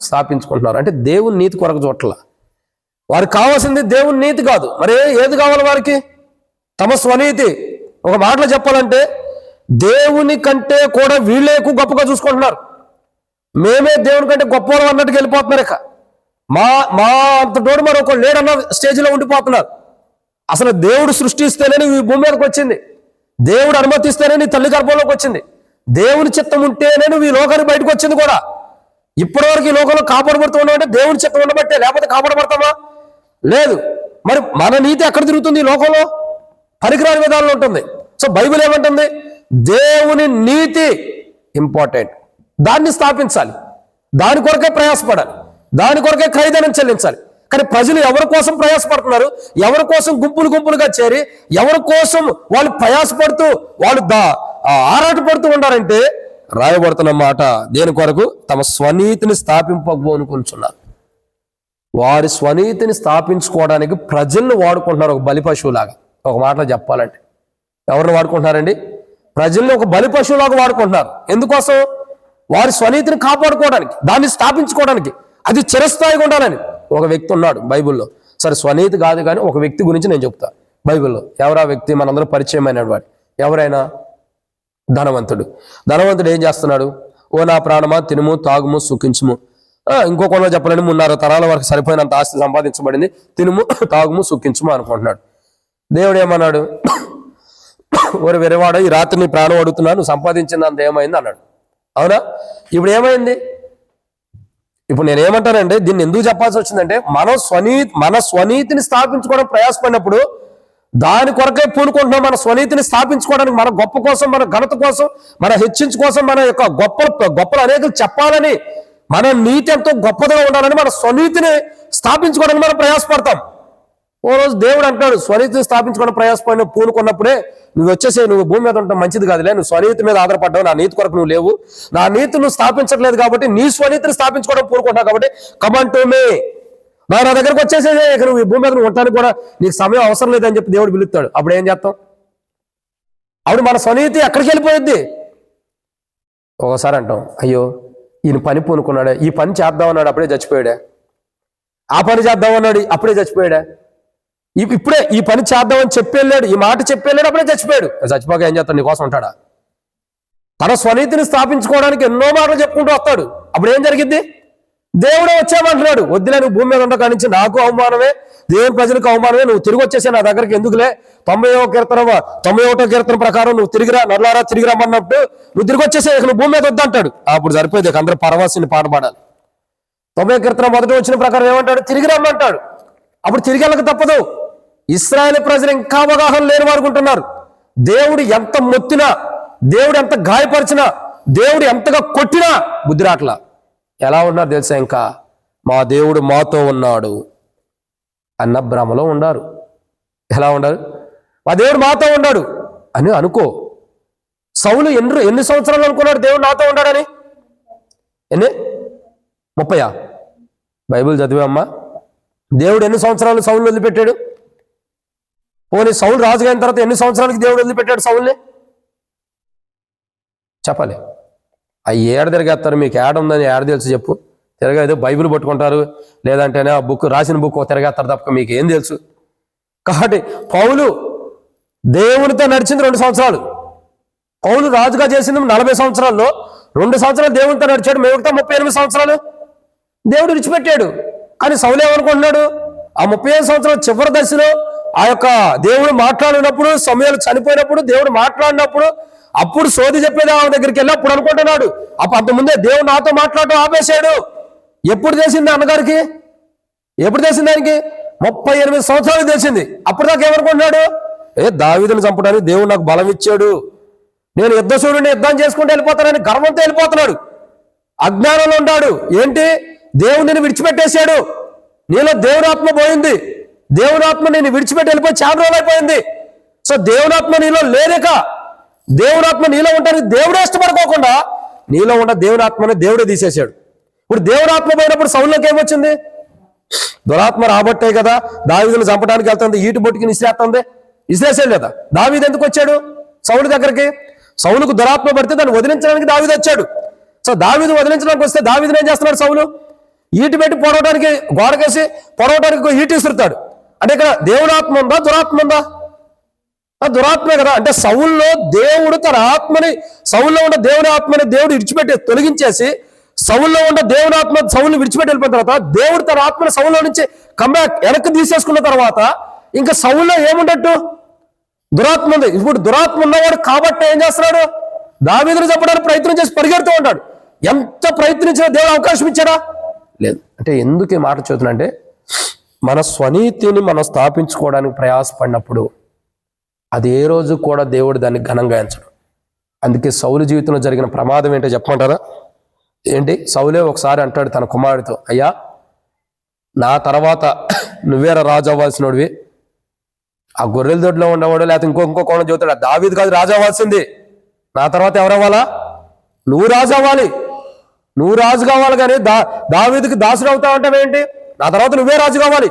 స్థాపించుకుంటున్నారు. అంటే దేవుని నీతి కొరకు చూడట్ల. వారికి కావాల్సింది దేవుని నీతి కాదు, మరి ఏది కావాలి వారికి? తమ స్వనీతి. ఒక మాటలో చెప్పాలంటే దేవుని కంటే కూడా వీళ్ళే ఎక్కువ గొప్పగా చూసుకుంటున్నారు. మేమే దేవుని కంటే గొప్పవాళ్ళం అన్నట్టుగా వెళ్ళిపోతున్నారు. ఇక మా అంతటోడు మరొక లేడన్న స్టేజ్లో ఉండిపోతున్నారు. అసలు దేవుడు సృష్టిస్తేనే నువ్వు ఈ భూమి మీదకి వచ్చింది, దేవుడు అనుమతిస్తేనే నీ తల్లి గర్భంలోకి వచ్చింది, దేవుని చిత్తం ఉంటేనే నువ్వు ఈ లోకానికి బయటకు వచ్చింది కూడా. ఇప్పటివరకు ఈ లోకంలో కాపాడబడుతున్నావు అంటే దేవుని చిత్తం ఉండబట్టే, లేకపోతే కాపాడబడతామా? లేదు. మరి మన నీతి ఎక్కడ తిరుగుతుంది? ఈ లోకంలో పనికిరాని విధానంలో ఉంటుంది. సో బైబిల్ ఏమంటుంది? దేవుని నీతి ఇంపార్టెంట్, దాన్ని స్థాపించాలి, దాని కొరకే ప్రయాసపడాలి, దాని కొరకే ఖరీదనం చెల్లించాలి. కానీ ప్రజలు ఎవరి కోసం ప్రయాసపడుతున్నారు? ఎవరి కోసం గుంపులుగా చేరి ఎవరి కోసం వాళ్ళు ప్రయాసపడుతూ వాళ్ళు ఆరాటపడుతూ ఉన్నారంటే రాయబడుతున్న మాట దేని కొరకు? తమ స్వనీతిని స్థాపింపబోనుకుంటున్నారు. వారి స్వనీతిని స్థాపించుకోవడానికి ప్రజల్ని వాడుకుంటున్నారు, ఒక బలి పశువులాగా. ఒక మాటలో చెప్పాలంటే ఎవరిని వాడుకుంటున్నారండి? ప్రజల్ని ఒక బలి పశువులాగా వాడుకుంటున్నారు. ఎందుకోసం? వారి స్వనీతిని కాపాడుకోవడానికి, దాన్ని స్థాపించుకోవడానికి, అది చిరస్థాయిగా ఉండాలని. ఒక వ్యక్తి ఉన్నాడు బైబిల్లో. సరే, స్వనీతి కాదు కానీ ఒక వ్యక్తి గురించి నేను చెప్తా బైబిల్లో. ఎవరా వ్యక్తి? మనందరూ పరిచయమైన వాడు. ఎవరైనా? ధనవంతుడు. ధనవంతుడు ఏం చేస్తున్నాడు? ఓ నా ప్రాణమా, తినుము తాగుము సుఖించుము. ఇంకో కొనలో చెప్పాలని 3.5 తరాల వరకు సరిపోయినంత ఆస్తి సంపాదించబడింది, తినుము తాగుము సుఖించుము అనుకుంటున్నాడు. దేవుడు ఏమన్నాడు? ఓరి వెరవాడ, ఈ రాత్రి నీ ప్రాణం అడుగుతున్నాను, సంపాదించినంత ఏమైంది అన్నాడు. అవునా? ఇప్పుడు ఏమైంది? ఇప్పుడు నేను ఏమంటానంటే దీన్ని ఎందుకు చెప్పాల్సి వచ్చిందంటే మన స్వనీతిని స్థాపించుకోవడం ప్రయాసపడినప్పుడు దాని కొరకే పూనుకుంటున్నాం. మన స్వనీతిని స్థాపించుకోవడానికి, మన గొప్ప కోసం, మన ఘనత కోసం, మన హెచ్చించు కోసం, మన యొక్క గొప్పలు అనేకలు చెప్పాలని, మన నీతి ఎంతో గొప్పదిగా ఉండాలని మన స్వనీతిని స్థాపించుకోవడానికి మనం ప్రయాసపడతాం. ఓ రోజు దేవుడు అంటాడు, స్వనీతిని స్థాపించుకోవడం ప్రయాసపడిన పూనుకున్నప్పుడే నువ్వు భూమి మీద ఉండటం మంచిది కాదులే, నువ్వు స్వనీతి మీద ఆధారపడ్డావు, నా నీతి కొరకు నువ్వు లేవు, నా నీతి నువ్వు స్థాపించట్లేదు కాబట్టి నీ స్వనీతిని స్థాపించుకోవడం పూనుకుంటావు కాబట్టి కమంటూమే నా దగ్గరకు వచ్చేసే, ఇక నువ్వు ఈ భూమి మీద నువ్వు ఉండటానికి కూడా నీకు సమయం అవసరం లేదని చెప్పి దేవుడు పిలుస్తాడు. అప్పుడు ఏం చేస్తాం? అప్పుడు మన స్వనీతి ఎక్కడికి వెళ్ళిపోయింది? ఒకసారి అంటాం, అయ్యో ఈయన పని పూనుకున్నాడే, ఈ పని చేద్దామన్నాడు, అప్పుడే చచ్చిపోయాడే, ఆ పని చేద్దామన్నాడు, అప్పుడే చచ్చిపోయాడా, ఇప్పుడే ఈ పని చేద్దామని చెప్పేళ్ళాడు, ఈ మాట చెప్పేళ్ళాడు, అప్పుడే చచ్చిపోయాడు. చచ్చిపోక ఏం చేస్తాడు? నీ కోసం ఉంటాడా? తన స్వనీతిని స్థాపించుకోవడానికి ఎన్నో మాటలు చెప్పుకుంటూ వస్తాడు. అప్పుడు ఏం జరిగింది? దేవుడే వచ్చామంటున్నాడు, వద్దులే నువ్వు భూమి మీద ఉండక నుంచి నాకు అవమానమే, దేవుని ప్రజలకు అవమానమే, నువ్వు తిరిగి వచ్చేసే నా దగ్గరికి ఎందుకులే, 91వ కీర్తన ప్రకారం నువ్వు తిరిగిరా, నల్లారా తిరిగి రమ్మన్నట్టు నువ్వు తిరిగి వచ్చేసే, నువ్వు భూమి మీద వద్దంటాడు. అప్పుడు సరిపోయింది, అందరూ పరవాసిని పాట పాడాలి. 90వ కీర్తన మొదటి వచ్చిన ప్రకారం ఏమంటాడు? తిరిగి రమ్మంటాడు. అప్పుడు తిరిగి వెళ్ళక తప్పదు. ఇశ్రాయేలు ప్రజలు ఇంకా అవగాహన లేని వారుకుంటున్నారు. దేవుడు ఎంత మొత్తినా, దేవుడు ఎంత గాయపరిచినా, దేవుడు ఎంతగా కొట్టినా బుద్ధి రాట్లా. ఎలా ఉన్నారు తెలుసా? ఇంకా మా దేవుడు మాతో ఉన్నాడు అన్న భ్రమలో ఉన్నారు. ఎలా ఉన్నారు? మా దేవుడు మాతో ఉన్నాడు అని అనుకో. సౌలు ఎన్ని సంవత్సరాలు అనుకున్నాడు దేవుడు నాతో ఉన్నాడని? 30 బైబిల్ చదివామ్మా. దేవుడు ఎన్ని సంవత్సరాలు సౌలు వదిలిపెట్టాడు? పోనీ సౌలు రాజుగా అయిన తర్వాత ఎన్ని సంవత్సరాలకి దేవుడు వదిలిపెట్టాడు సౌల్ని? చెప్పాలి. ఆ ఏడు తిరిగేస్తారు, మీకు ఏడ ఉందని ఏడ తెలుసు చెప్పు? తిరగేదో బైబిల్ పట్టుకుంటారు, లేదంటేనే ఆ రాసిన బుక్ తిరగేస్తారు తప్ప మీకు ఏం తెలుసు? కాబట్టి పౌలు దేవునితో నడిచింది 2 సంవత్సరాలు. పౌలు రాజుగా చేసింది 40 సంవత్సరాల్లో 2 సంవత్సరాలు దేవునితో నడిచాడు. మిగతా 38 సంవత్సరాలు దేవుడు విడిచిపెట్టాడు. కానీ సౌలు ఏమనుకుంటున్నాడు? ఆ 35 సంవత్సరాల చివరి దశలో ఆ యొక్క దేవుడు మాట్లాడినప్పుడు, సమయాలు చనిపోయినప్పుడు దేవుడు మాట్లాడినప్పుడు, అప్పుడు సోది చెప్పేది ఆమె దగ్గరికి వెళ్ళి అప్పుడు అనుకుంటున్నాడు. అంతకుముందే దేవుడు నాతో మాట్లాడటం ఆపేశాడు. ఎప్పుడు తెలిసింది అన్నగారికి? ఎప్పుడు తెలిసింది ఆయనకి? 38 సంవత్సరాలు తెలిసింది. అప్పుడు దాకా ఏమనుకుంటున్నాడు? దావీదుని చంపడానికి దేవుడు నాకు బలం ఇచ్చాడు, నేను యుద్ధశూరుని యుద్ధం చేసుకుంటూ వెళ్ళిపోతానని గర్వంతో వెళ్ళిపోతున్నాడు. అజ్ఞానంలో ఉన్నాడు. ఏంటి? దేవుడిని విడిచిపెట్టేశాడు. నీలో దేవునాత్మ పోయింది. దేవునాత్మ నేను విడిచిపెట్టి వెళ్ళిపోయి చాలా రోజులు అయిపోయింది. సో దేవునాత్మ నీలో లేదక, దేవునాత్మ నీలో ఉంటానికి దేవుడే ఇష్టపడుకోకుండా నీలో ఉన్న దేవునాత్మని దేవుడే తీసేశాడు. ఇప్పుడు దేవునాత్మ పోయినప్పుడు సౌలులోకి ఏమొచ్చింది? దురాత్మ రాబట్టే కదా దావీదును చంపడానికి వెళ్తుంది, ఈటు బొట్టుకి ఇసిరేస్తుంది. ఇసిరేసాడు కదా. దావీదు ఎందుకు వచ్చాడు సౌలు దగ్గరికి? సౌలుకు దురాత్మ పడితే దాన్ని వదిలించడానికి దావీదు వచ్చాడు. సో దావీదు వదిలించడానికి వస్తే దావీదుని ఏం చేస్తున్నాడు సౌలు? ఈటు పెట్టి పొడవడానికి, గోడకేసి పొడవడానికి ఈటు ఇసురుతాడు. అంటే ఇక్కడ దేవునాత్మ ఉందా దురాత్మ ఉందా? దురాత్మే కదా. అంటే సౌల్లో దేవుడు తన ఆత్మని, సౌల్లో ఉన్న దేవుని ఆత్మని దేవుడు విడిచిపెట్టి తొలగించేసి సౌల్లో ఉన్న దేవునాత్మ సౌల్ని విడిచిపెట్టి వెళ్ళిపోయిన తర్వాత దేవుడు తన ఆత్మని సౌల్లో నుంచి కంబ్యాక్ వెనక్కి తీసేసుకున్న తర్వాత ఇంకా సౌల్లో ఏముండట్టు? దురాత్మ ఉంది. ఇప్పుడు దురాత్మ ఉన్నవాడు కాబట్టి ఏం చేస్తున్నాడు? దావీదును చంపడానికి ప్రయత్నం చేసి పరిగెడుతూ ఉంటాడు. ఎంత ప్రయత్నించినా దేవుడు అవకాశం ఇచ్చాడా? లేదు. అంటే ఎందుకు ఈ మాట చెబుతున్నా అంటే, మన స్వనీతిని మనం స్థాపించుకోవడానికి ప్రయాసపడినప్పుడు అది ఏ రోజు కూడా దేవుడు దాన్ని ఘనంగా ఎంచడు. అందుకే సౌలు జీవితంలో జరిగిన ప్రమాదం ఏంటో చెప్పమంటారా? ఏంటి? సౌలే ఒకసారి అంటాడు తన కుమారుడితో, అయ్యా నా తర్వాత నువ్వేరా రాజు అవ్వాల్సినోడివి. ఆ గొర్రెల దొడ్లో ఉండేవాడు లేకపోతే ఇంకో కోణం చెబుతాడు, దావీదు కాదు రాజు అవ్వాల్సింది, నా తర్వాత ఎవరవ్వాలా? నువ్వు రాజు అవ్వాలి, నువ్వు రాజు కావాలి. కానీ దావీదుకి దాసుడు అవుతావు అంటావేంటి? నా తర్వాత నువ్వే రాజు కావాలి.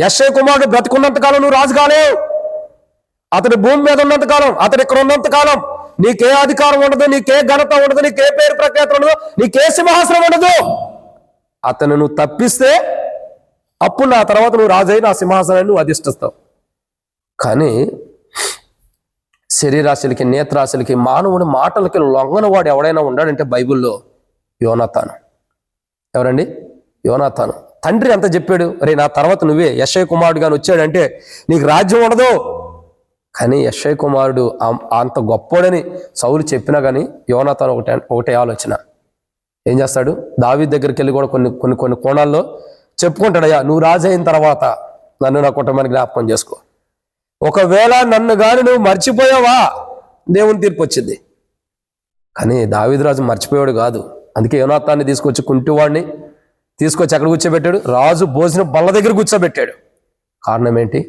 యెష్షయి కుమారుడు బ్రతుకున్నంత కాలం నువ్వు రాజు కాలేవు. అతడి భూమి మీద ఉన్నంత కాలం, అతడు ఇక్కడ ఉన్నంత కాలం నీకే అధికారం ఉండదు, నీకే ఘనత ఉండదు, నీకే పేరు ప్రఖ్యాత ఉండదు, నీకే సింహాసనం ఉండదు. అతను నువ్వు తప్పిస్తే అప్పుడు నా తర్వాత నువ్వు రాజై నా సింహాసనాన్ని నువ్వు అధిష్టిస్తావు. కానీ శరీరాశులకి, నేత్రాశులకి, మానవుడి మాటలకి లొంగని వాడు ఎవడైనా ఉన్నాడంటే బైబిల్లో యోనాతాను. ఎవరండి? యోనాతాను. తండ్రి ఎంత చెప్పాడు, రే నా తర్వాత నువ్వే యెష్షయి కుమారుడు గాని వచ్చాడంటే నీకు రాజ్యం ఉండదు. కానీ యెష్షయి కుమారుడు అంత గొప్పోడని సౌలు చెప్పినా కానీ యోనాతాను ఒకటే ఆలోచన. ఏం చేస్తాడు? దావీదు దగ్గరికి వెళ్ళి కూడా కొన్ని కోణాల్లో చెప్పుకుంటాడయ్యా, నువ్వు రాజు అయిన తర్వాత నన్ను నా కుటుంబానికి జ్ఞాపకం చేసుకో. ఒకవేళ నన్ను కానీ నువ్వు మర్చిపోయావా దేవుని తీర్పు వచ్చింది. కానీ దావీదు రాజు మర్చిపోయాడు కాదు. అందుకే యోనాతాన్ని తీసుకొచ్చి కుంటివాడిని తీసుకొచ్చి అక్కడ కూర్చోబెట్టాడు. రాజు భోజనం బల్ల దగ్గర కూర్చోబెట్టాడు. కారణం ఏంటి?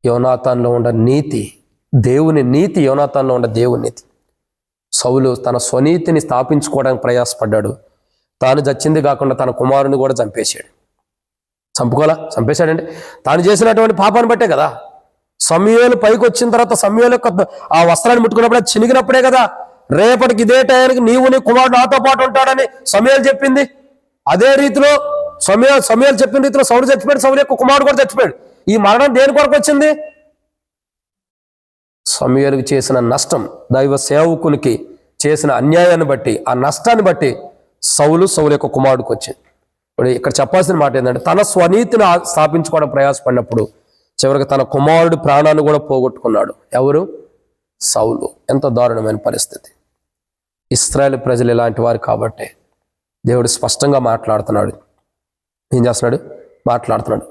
యోనాతాన్లో ఉన్న నీతి, దేవుని నీతి, యోనాతాన్లో ఉన్న దేవుని నీతి. సౌలు తన స్వనీతిని స్థాపించుకోవడానికి ప్రయాసపడ్డాడు. తాను చచ్చింది కాకుండా తన కుమారుని కూడా చంపేశాడు. చంపేశాడంటే తాను చేసినటువంటి పాపాన్ని బట్టే కదా. సమూయేలు పైకి వచ్చిన తర్వాత సమూయేలు ఆ వస్త్రాన్ని ముట్టుకున్నప్పుడే చినిగినప్పుడే కదా రేపటికి ఇదే టయానికి నీవు నీ కుమారుడు నాతో పాటు ఉంటాడని సమూయేలు చెప్పింది. అదే రీతిలో సమూయేలు చెప్పిన రీతిలో సౌలు చచ్చిపోయాడు, సౌలు యొక్క కుమారుడు కూడా చచ్చిపోయాడు. ఈ మరణం దేని కొరకు వచ్చింది? సమూయేలుకి చేసిన నష్టం, దైవ సేవకునికి చేసిన అన్యాయాన్ని బట్టి, ఆ నష్టాన్ని బట్టి సౌలు యొక్క కుమారుడికి వచ్చింది. ఇప్పుడు ఇక్కడ చెప్పాల్సిన మాట ఏంటంటే, తన స్వనీతిని స్థాపించుకోవడం ప్రయాసపడినప్పుడు చివరికి తన కుమారుడు ప్రాణాన్ని కూడా పోగొట్టుకున్నాడు. ఎవరు? సౌలు. ఎంత దారుణమైన పరిస్థితి. ఇశ్రాయేలు ప్రజలు ఇలాంటి వారు కాబట్టి దేవుడు స్పష్టంగా మాట్లాడుతున్నాడు. ఏం చేస్తున్నాడు? మాట్లాడుతున్నాడు.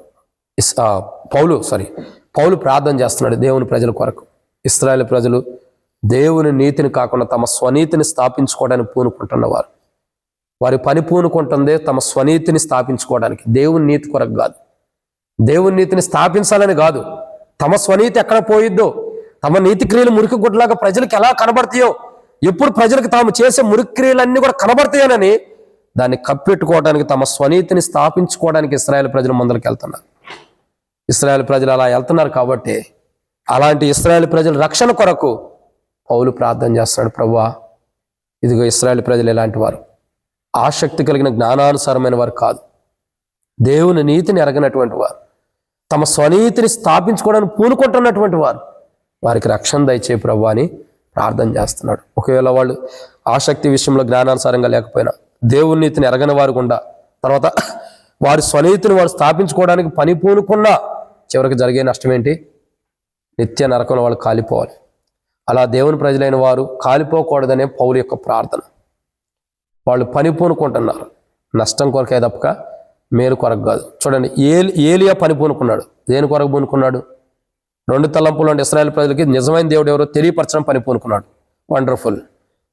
పౌలు ప్రార్థన చేస్తున్నాడు దేవుని ప్రజల కొరకు. ఇశ్రాయేలు ప్రజలు దేవుని నీతిని కాకుండా తమ స్వనీతిని స్థాపించుకోవడానికి పూనుకుంటున్నవారు. వారి పని పూనుకుంటుందే తమ స్వనీతిని స్థాపించుకోవడానికి, దేవుని నీతి కొరకు కాదు. దేవుని నీతిని స్థాపించాలని కాదు. తమ స్వనీతి ఎక్కడ పోయిద్దో, తమ నీతి క్రియలు మురికి గుడ్లాగా ప్రజలకు ఎలా కనబడతాయో, ఎప్పుడు ప్రజలకు తాము చేసే మురికి క్రియలన్నీ కూడా కనబడతాయోనని దాన్ని కప్పెట్టుకోవడానికి, తమ స్వనీతిని స్థాపించుకోవడానికి ఇశ్రాయేలు ప్రజలు ముందరికి వెళ్తున్నారు. ఇశ్రాయేలు ప్రజలు అలా వెళ్తున్నారు కాబట్టి అలాంటి ఇశ్రాయేలు ప్రజల రక్షణ కొరకు పౌలు ప్రార్థన చేస్తున్నాడు. ప్రభువా, ఇదిగో ఇశ్రాయేలు ప్రజలు ఎలాంటి వారు, ఆసక్తి కలిగిన జ్ఞానానుసారమైన వారు కాదు, దేవుని నీతిని ఎరగనటువంటి వారు, తమ స్వనీతిని స్థాపించుకోవడానికి పూనుకుంటున్నటువంటి వారు, వారికి రక్షణ దయచే ప్రభువా అని ప్రార్థన చేస్తున్నాడు. ఒకవేళ వాళ్ళు ఆసక్తి విషయంలో జ్ఞానానుసారంగా లేకపోయినా, దేవుని నీతిని ఎరగని వారు గుండా, తర్వాత వారి స్వనీతిని వారు స్థాపించుకోవడానికి పని పూనుకున్నా చివరికి జరిగే నష్టం ఏంటి? నిత్య నరకంలో వాళ్ళు కాలిపోవాలి. అలా దేవుని ప్రజలైన వారు కాలిపోకూడదనే పౌలు యొక్క ప్రార్థన. వాళ్ళు పని పూనుకుంటున్నారు నష్టం కొరకే తప్పక మేలు కొరకు కాదు. చూడండి, ఏలియా పని పూనుకున్నాడు. దేని కొరకు పూనుకున్నాడు? 2 తలంపులు అంటే ఇశ్రాయేలు ప్రజలకి నిజమైన దేవుడు ఎవరో తెలియపరచడం పని పూనుకున్నాడు. వండర్ఫుల్.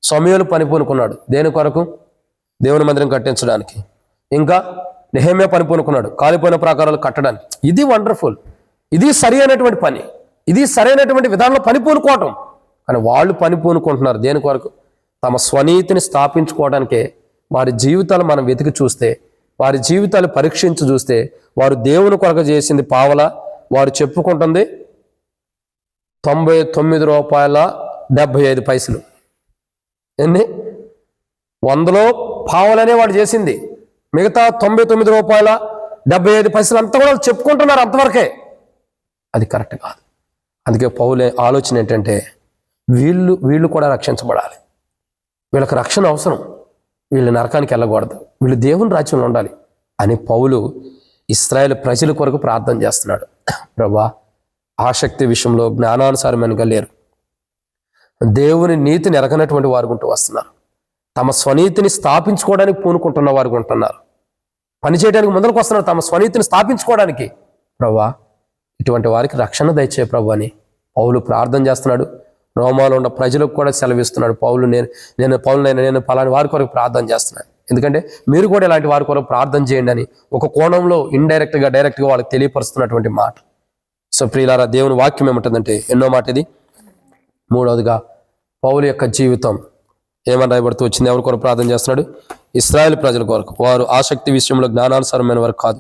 సమూయేలు పని పూనుకున్నాడు. దేని కొరకు? దేవుని మందిరం కట్టించడానికి. ఇంకా నెహెమ్యా పని పూనుకున్నాడు కాలిపోయిన ప్రాకారాలు కట్టడానికి. ఇది వండర్ఫుల్, ఇది సరి అయినటువంటి పని, ఇది సరైనటువంటి విధానంలో పని పూనుకోవటం. కానీ వాళ్ళు పని పూనుకుంటున్నారు దేని కొరకు? తమ స్వనీతిని స్థాపించుకోవడానికే. వారి జీవితాలు మనం వెతికి చూస్తే, వారి జీవితాలు పరీక్షించి చూస్తే, వారు దేవుని కొరకు చేసింది పావల, వారు చెప్పుకుంటుంది $99.75. ఎన్ని 100లో పావలనే వాడు చేసింది, మిగతా $99.75 అంతా కూడా చెప్పుకుంటున్నారు అంతవరకే. అది కరెక్ట్ కాదు. అందుకే పౌలు ఆలోచన ఏంటంటే వీళ్ళు కూడా రక్షించబడాలి, వీళ్ళకి రక్షణ అవసరం, వీళ్ళు నరకానికి వెళ్ళకూడదు, వీళ్ళు దేవుని రాజ్యంలో ఉండాలి అని పౌలు ఇశ్రాయేలు ప్రజల కొరకు ప్రార్థన చేస్తున్నాడు. ప్రభువా, ఆసక్తి విషయంలో జ్ఞానానుసారమైనగా లేరు, దేవుని నీతిని ఎరగనటువంటి వారు ఉంటూ వస్తున్నారు, తమ స్వనీతిని స్థాపించుకోవడానికి పూనుకుంటున్న వారు ఉంటున్నారు, పనిచేయడానికి ముందరకు వస్తున్నారు తమ స్వనీతిని స్థాపించుకోవడానికి. ప్రభువా, ఇటువంటి వారికి రక్షణ దయచే ప్రభు అని పౌలు ప్రార్థన చేస్తున్నాడు. రోమాలో ఉన్న ప్రజలకు కూడా సెలవిస్తున్నాడు పౌలు, నేను పలాని వారి కొరకు ప్రార్థన చేస్తున్నాను, ఎందుకంటే మీరు కూడా ఇలాంటి వారి కొరకు ప్రార్థన చేయండి అని ఒక కోణంలో ఇండైరెక్ట్గా డైరెక్ట్గా వాళ్ళకి తెలియపరుస్తున్నటువంటి మాట. సో ప్రియులారా, దేవుని వాక్యం ఏమంటుందంటే ఎన్నో మాట ఇది. మూడవదిగా పౌలు యొక్క జీవితం ఏమని రాయబడుతూ వచ్చింది? ఎవరి కొరకు ప్రార్థన చేస్తున్నాడు? ఇశ్రాయేలు ప్రజల కొరకు. వారు ఆసక్తి విషయంలో జ్ఞానానుసారమైన వారు కాదు,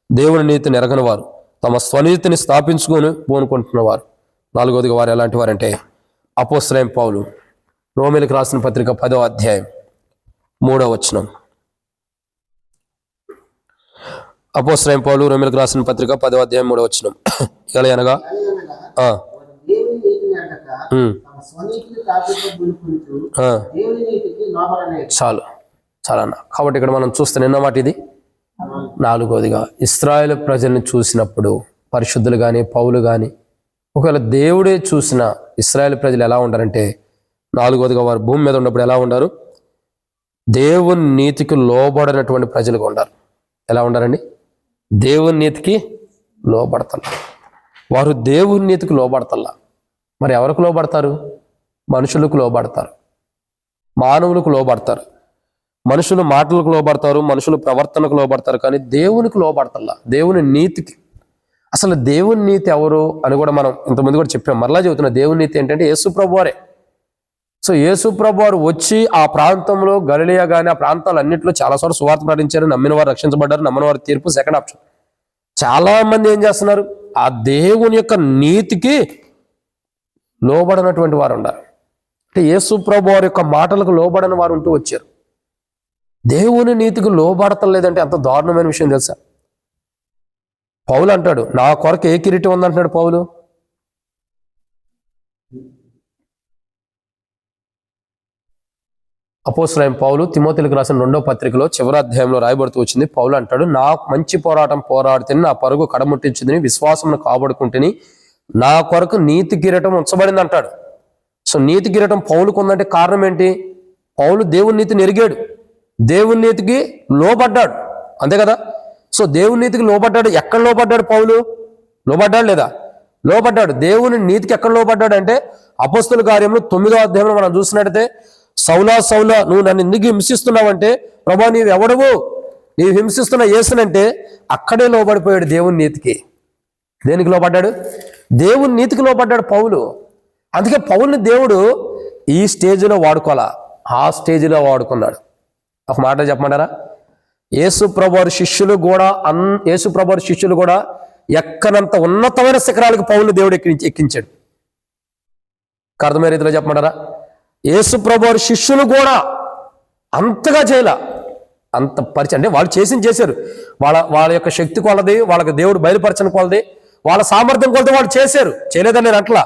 దేవుని నీతిని ఎరగని వారు, తమ స్వనీతిని స్థాపించుకొని పూనుకుంటున్నవారు. నాలుగవదిగా వారు ఎలాంటి వారంటే అపోస్తలుడైన పౌలు రోమీయులకు రాసిన పత్రిక 10వ అధ్యాయం 3వ వచనం. అపోస్తలుడైన పౌలు రోమీయులకు రాసిన పత్రిక 10వ అధ్యాయం 3వ వచనం. ఎలా అనగా చాలు అన్న. కాబట్టి ఇక్కడ మనం చూస్తే నిన్న మాట ఇది. నాలుగవదిగా ఇశ్రాయేలు ప్రజల్ని చూసినప్పుడు పరిశుద్ధులు కానీ పౌలు కానీ ఒకవేళ దేవుడే చూసిన ఇశ్రాయేలు ప్రజలు ఎలా ఉంటారంటే, నాలుగవదిగా వారు భూమి మీద ఉన్నప్పుడు ఎలా ఉంటారు? దేవుని నీతికి లోబడినటువంటి ప్రజలుగా ఉంటారు. ఎలా ఉంటారండి? దేవుని నీతికి లోబడతల్లా. వారు దేవుని నీతికి లోబడతల్లా. మరి ఎవరికి లోబడతారు? మనుషులకు లోబడతారు, మానవులకు లోబడతారు, మనుషులు మాటలకు లోబడతారు, మనుషులు ప్రవర్తనకు లోబడతారు, కానీ దేవునికి లోబడతల్లా, దేవుని నీతికి. అసలు దేవుని నీతి ఎవరు అని కూడా మనం ఇంతకుముందు కూడా చెప్పాం, మరలా చెబుతున్నా. దేవుని నీతి ఏంటంటే యేసు ప్రభువారే. సో యేసు ప్రభువారు వచ్చి ఆ ప్రాంతంలో గలిలయ కానీ ఆ ప్రాంతాలన్నింటిలో చాలాసార్లు సువార్త ప్రకటించారు. నమ్మిన వారు రక్షించబడ్డారు, నమ్మిన వారు తీర్పు సెకండ్ ఆప్షన్. చాలా మంది ఏం చేస్తున్నారు? ఆ దేవుని యొక్క నీతికి లోబడినటువంటి వారు ఉన్నారు. అంటే యేసు ప్రభువారి యొక్క మాటలకు లోబడని వారు ఉంటూ వచ్చారు. దేవుని నీతికి లోబడతం లేదంటే అంత దారుణమైన విషయం తెలుసా? పౌలు అంటాడు, నా కొరకు ఏ కిరీటం ఉందంటున్నాడు పౌలు. అపోస్తలుడైన పౌలు తిమోతిలకు రాసిన 2వ పత్రికలో చివరి అధ్యాయంలో రాయబడుతూ వచ్చింది. పౌలు అంటాడు, నా మంచి పోరాటం పోరాడితేనే, నా పరుగు కడముట్టించిందని, విశ్వాసమును కాబడుకుంటేని నా కొరకు నీతి కిరీటం ఉంచబడింది అంటాడు. సో నీతి కిరీటం పౌలుకు ఉందంటే కారణం ఏంటి? పౌలు దేవుని నీతిని ఎరిగాడు, దేవుని నీతికి లోబడ్డాడు, అంతే కదా. సో దేవుని నీతికి లోబడ్డాడు. ఎక్కడ లోబడ్డాడు పౌలు? లోబడ్డాడు లేదా? లోబడ్డాడు. దేవుని నీతికి ఎక్కడ లోబడ్డాడు అంటే అపోస్తలుల కార్యములు 9వ అధ్యాయంలో మనం చూసినట్టయితే, సౌలా సౌలా నువ్వు నన్ను ఎందుకు హింసిస్తున్నావంటే, ప్రభా నీవు ఎవడవు, నీవు హింసిస్తున్న యేసునంటే అక్కడే లోబడిపోయాడు దేవుని నీతికి. దేనికి లోబడ్డాడు? దేవుని నీతికి లోబడ్డాడు పౌలు. అందుకే పౌలుని దేవుడు ఈ స్టేజ్లో వాడుకోవాలా, ఆ స్టేజ్లో వాడుకున్నాడు. ఒక మాట చెప్పమంటారా? యేసు ప్రభువారి శిష్యులు కూడా ఎక్కనంత ఉన్నతమైన శిఖరాలకు పౌలుని దేవుడు ఎక్కించాడు. అర్థమైన రీతిలో చెప్పమంటారా? యేసు ప్రభువారి శిష్యులు కూడా అంతగా చేయాల, అంత పరిచయం అంటే వాళ్ళు చేశారు. వాళ్ళ యొక్క శక్తి కొలది, వాళ్ళకి దేవుడు బయలుపరచని కొలది, వాళ్ళ సామర్థ్యం కొలది వాళ్ళు చేశారు. చేయలేదని నేను అట్లా,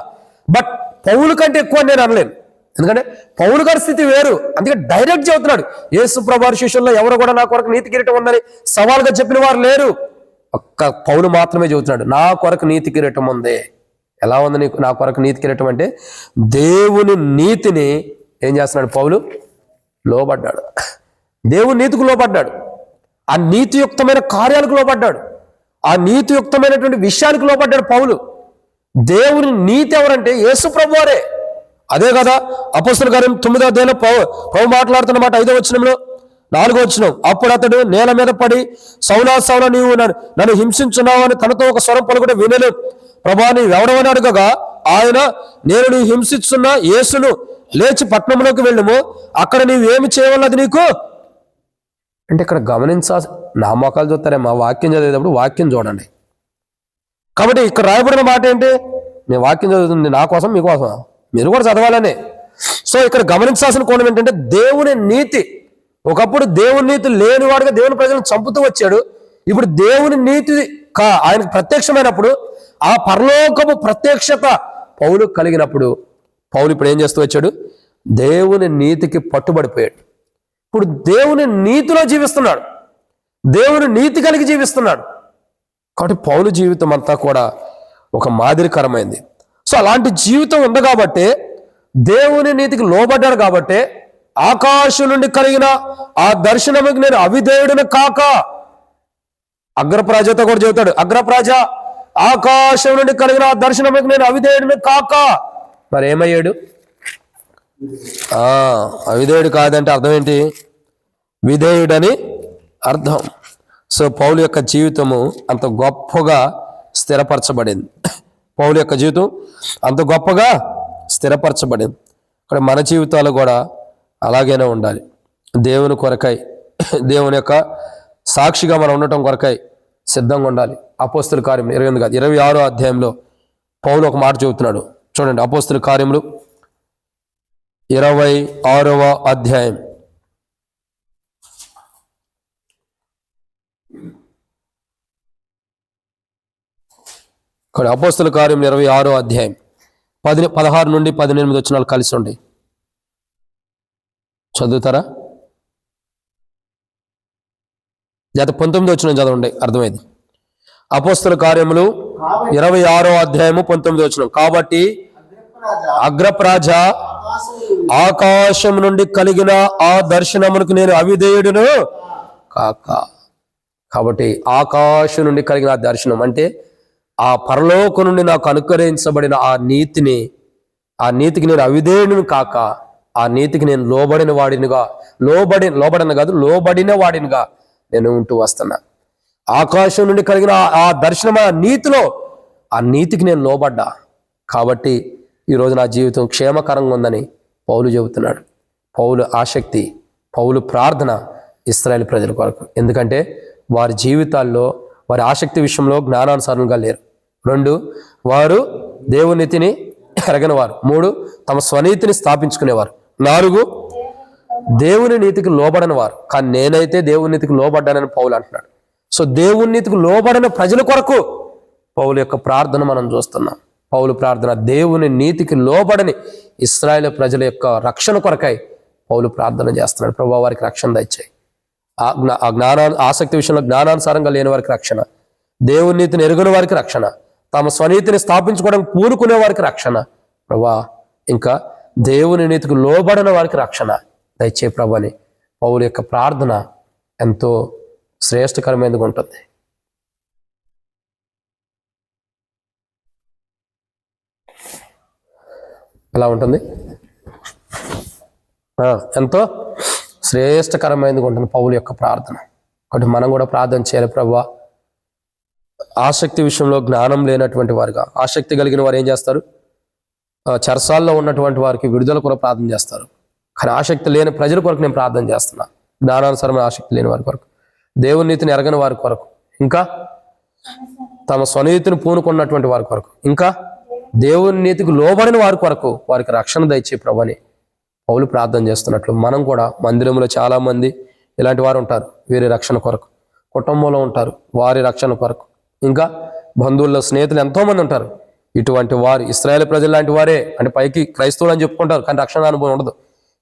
బట్ పౌలు కంటే ఎక్కువ నేను అనలేను. ఎందుకంటే పౌలు గారి స్థితి వేరు. అందుకే డైరెక్ట్ చెబుతున్నాడు, యేసు ప్రభువారి శిష్యుల్లో ఎవరు కూడా నా కొరకు నీతి కిరీటం ఉందని సవాలుగా చెప్పిన వారు లేరు. ఒక్క పౌలు మాత్రమే చెబుతున్నాడు, నా కొరకు నీతి కిరీటం ఉంది. ఎలా ఉంది నీకు నా కొరకు నీతి కిరీటం అంటే? దేవుని నీతిని ఏం చేస్తున్నాడు పౌలు? లోబడ్డాడు. దేవుని నీతికి లోబడ్డాడు, ఆ నీతియుక్తమైన కార్యాలకు లోబడ్డాడు, ఆ నీతియుక్తమైనటువంటి విషయానికి లోబడ్డాడు పౌలు. దేవుని నీతి ఎవరంటే యేసు ప్రభువారే. అదే కదా అపోస్తలుల కార్యం 9వ అధ్యాయంలో పౌలు మాట్లాడుతున్న మాట 5వ వచనంలో, 4వ వచనం, అప్పుడు అతడు నేల మీద పడి సౌలా సౌలా నీవు నన్ను హింసించున్నావు అని తనతో ఒక స్వరం పలుకుట వినను. ప్రభా నీవు ఎవడవని అడగగా ఆయన, నేను నీ హింసిస్తున్న యేసును, లేచి పట్టణంలోకి వెళ్ళుము, అక్కడ నీవు ఏమి చేయవలది నీకు. అంటే ఇక్కడ గమనించాల్సి, నా మోకాలు చూస్తారేమో వాక్యం చదివేటప్పుడు వాక్యం చూడండి. కాబట్టి ఇక్కడ రాయబడిన మాట ఏంటి? నేను వాక్యం చదువుతుంది నా కోసం, మీకోసం, మీరు కూడా చదవాలనే. సో ఇక్కడ గమనించాల్సిన కోణం ఏంటంటే దేవుని నీతి. ఒకప్పుడు దేవుని నీతి లేనివాడుగా దేవుని ప్రజలను చంపుతూ వచ్చాడు. ఇప్పుడు దేవుని నీతి ఆయనకు ప్రత్యక్షమైనప్పుడు, ఆ పరలోకపు ప్రత్యక్షత పౌలు కలిగినప్పుడు, పౌలు ఇప్పుడు ఏం చేస్తూ వచ్చాడు? దేవుని నీతికి పట్టుబడిపోయాడు. ఇప్పుడు దేవుని నీతిలో జీవిస్తున్నాడు, దేవుని నీతి కలిగి జీవిస్తున్నాడు. కాబట్టి పౌలు జీవితం అంతా కూడా ఒక మాదిరికరమైంది. సో అలాంటి జీవితం ఉంది కాబట్టి, దేవుని నీతికి లోబడ్డాడు కాబట్టి, ఆకాశం నుండి కలిగిన ఆ దర్శనముకి నేను అవిధేయుడిని కాక, అగ్రప్రాజతో కూడా చెబుతాడు, అగ్రప్రాజ ఆకాశం నుండి కలిగిన ఆ దర్శనముకి నేను అవిధేయుడిని కాక. మరి ఏమయ్యాడు? అవిధేయుడు కాదంటే అర్థం ఏంటి? విధేయుడని అర్థం. సో పౌలు యొక్క జీవితము అంత గొప్పగా స్థిరపరచబడింది. పౌలు యొక్క జీవితం అంత గొప్పగా స్థిరపరచబడింది. ఇక్కడ మన జీవితాలు కూడా అలాగైనా ఉండాలి. దేవుని కొరకై, దేవుని యొక్క సాక్షిగా మనం ఉండటం కొరకై సిద్ధంగా ఉండాలి. అపోస్తుల కార్యం 26వ అధ్యాయంలో పౌలు ఒక మాట చెబుతున్నాడు. చూడండి, అపోస్తుల కార్యములు 26వ అధ్యాయం. ఇక్కడ అపోస్తుల కార్యం 26వ అధ్యాయం 16 నుండి 18 వచనాలు కలిసి ఉండి చదువుతారా? లేదా 19 వచనం చదవండి, అర్థమైంది. అపోస్తుల కార్యములు 26వ అధ్యాయము 19 వచనం. కాబట్టి అగ్రప్రాజ ఆకాశం నుండి కలిగిన ఆ దర్శనమునకు నేను అవిధేయుడును కాక. కాబట్టి ఆకాశం నుండి కలిగిన ఆ దర్శనం అంటే ఆ పరలోకం నుండి నాకు అనుకరించబడిన ఆ నీతికి నేను అవిధేయుడును కాక, ఆ నీతికి నేను లోబడిన వాడినిగా నేను ఉంటూ వస్తున్నా. ఆకాశం నుండి కలిగిన ఆ దర్శనం, ఆ నీతిలో, ఆ నీతికి నేను లోబడ్డా. కాబట్టి ఈరోజు నా జీవితం క్షేమకరంగా ఉందని పౌలు చెబుతున్నాడు. పౌలు ఆసక్తి, పౌలు ప్రార్థన ఇశ్రాయేలు ప్రజల కొరకు. ఎందుకంటే వారి జీవితాల్లో వారి ఆసక్తి విషయంలో జ్ఞానానుసారంగా లేరు. 2, వారు దేవుని నీతిని ఎరగని వారు. 3, తమ స్వనీతిని స్థాపించుకునేవారు. 4, దేవుని నీతికి లోబడని వారు. కానీ నేనైతే దేవుని నీతికి లోబడ్డానని పౌలు అంటున్నాడు. సో దేవుని నీతికి లోబడిన ప్రజల కొరకు పౌలు యొక్క ప్రార్థన మనం చూస్తున్నాం. పౌలు ప్రార్థన దేవుని నీతికి లోబడని ఇశ్రాయేలు ప్రజల యొక్క రక్షణ కొరకై పౌలు ప్రార్థన చేస్తున్నాడు. ప్రభువా వారికి రక్షణ దయచేయి. ఆసక్తి విషయంలో జ్ఞానానుసారంగా లేని వారికి రక్షణ, దేవుని నీతిని ఎరుగని వారికి రక్షణ, తమ స్వనీతిని స్థాపించుకోవడానికి పూనుకునే వారికి రక్షణ ప్రభువా, ఇంకా దేవుని నీతికి లోబడిన వారికి రక్షణ దయచే ప్రభు అని పౌలు యొక్క ప్రార్థన ఎంతో శ్రేష్టకరమైనదిగా ఉంటుంది. ఎలా ఉంటుంది? ఎంతో శ్రేష్టకరమైనదిగా ఉంటుంది పౌలు యొక్క ప్రార్థన. కాబట్టి మనం కూడా ప్రార్థన చేయాలి. ప్రభువా, ఆసక్తి విషయంలో జ్ఞానం లేనటువంటి వారుగా, ఆసక్తి కలిగిన వారు ఏం చేస్తారు? చెరసాల్లో ఉన్నటువంటి వారికి విడుదల కొరకు ప్రార్థన చేస్తారు. కానీ ఆసక్తి లేని ప్రజల కొరకు నేను ప్రార్థన చేస్తున్నా. జ్ఞానానుసారమైన ఆసక్తి లేని వారి కొరకు, దేవుని నీతిని ఎరగని వారి కొరకు, ఇంకా తమ స్వనీతిని పూనుకున్నటువంటి వారి కొరకు, ఇంకా దేవుని నీతికి లోబడిన వారి కొరకు వారికి రక్షణ దయచే ప్రభుని పౌలు ప్రార్థన చేస్తున్నట్లు మనం కూడా మందిరంలో చాలా మంది ఇలాంటి వారు ఉంటారు. వీరి రక్షణ కొరకు, కుటుంబంలో ఉంటారు వారి రక్షణ కొరకు, ఇంకా బంధువుల్లో స్నేహితులు ఎంతోమంది ఉంటారు. ఇటువంటి వారు ఇశ్రాయేలు ప్రజలు లాంటి వారే, అంటే పైకి క్రైస్తవులు అని చెప్పుకుంటారు కానీ రక్షణ అనుభవం ఉండదు.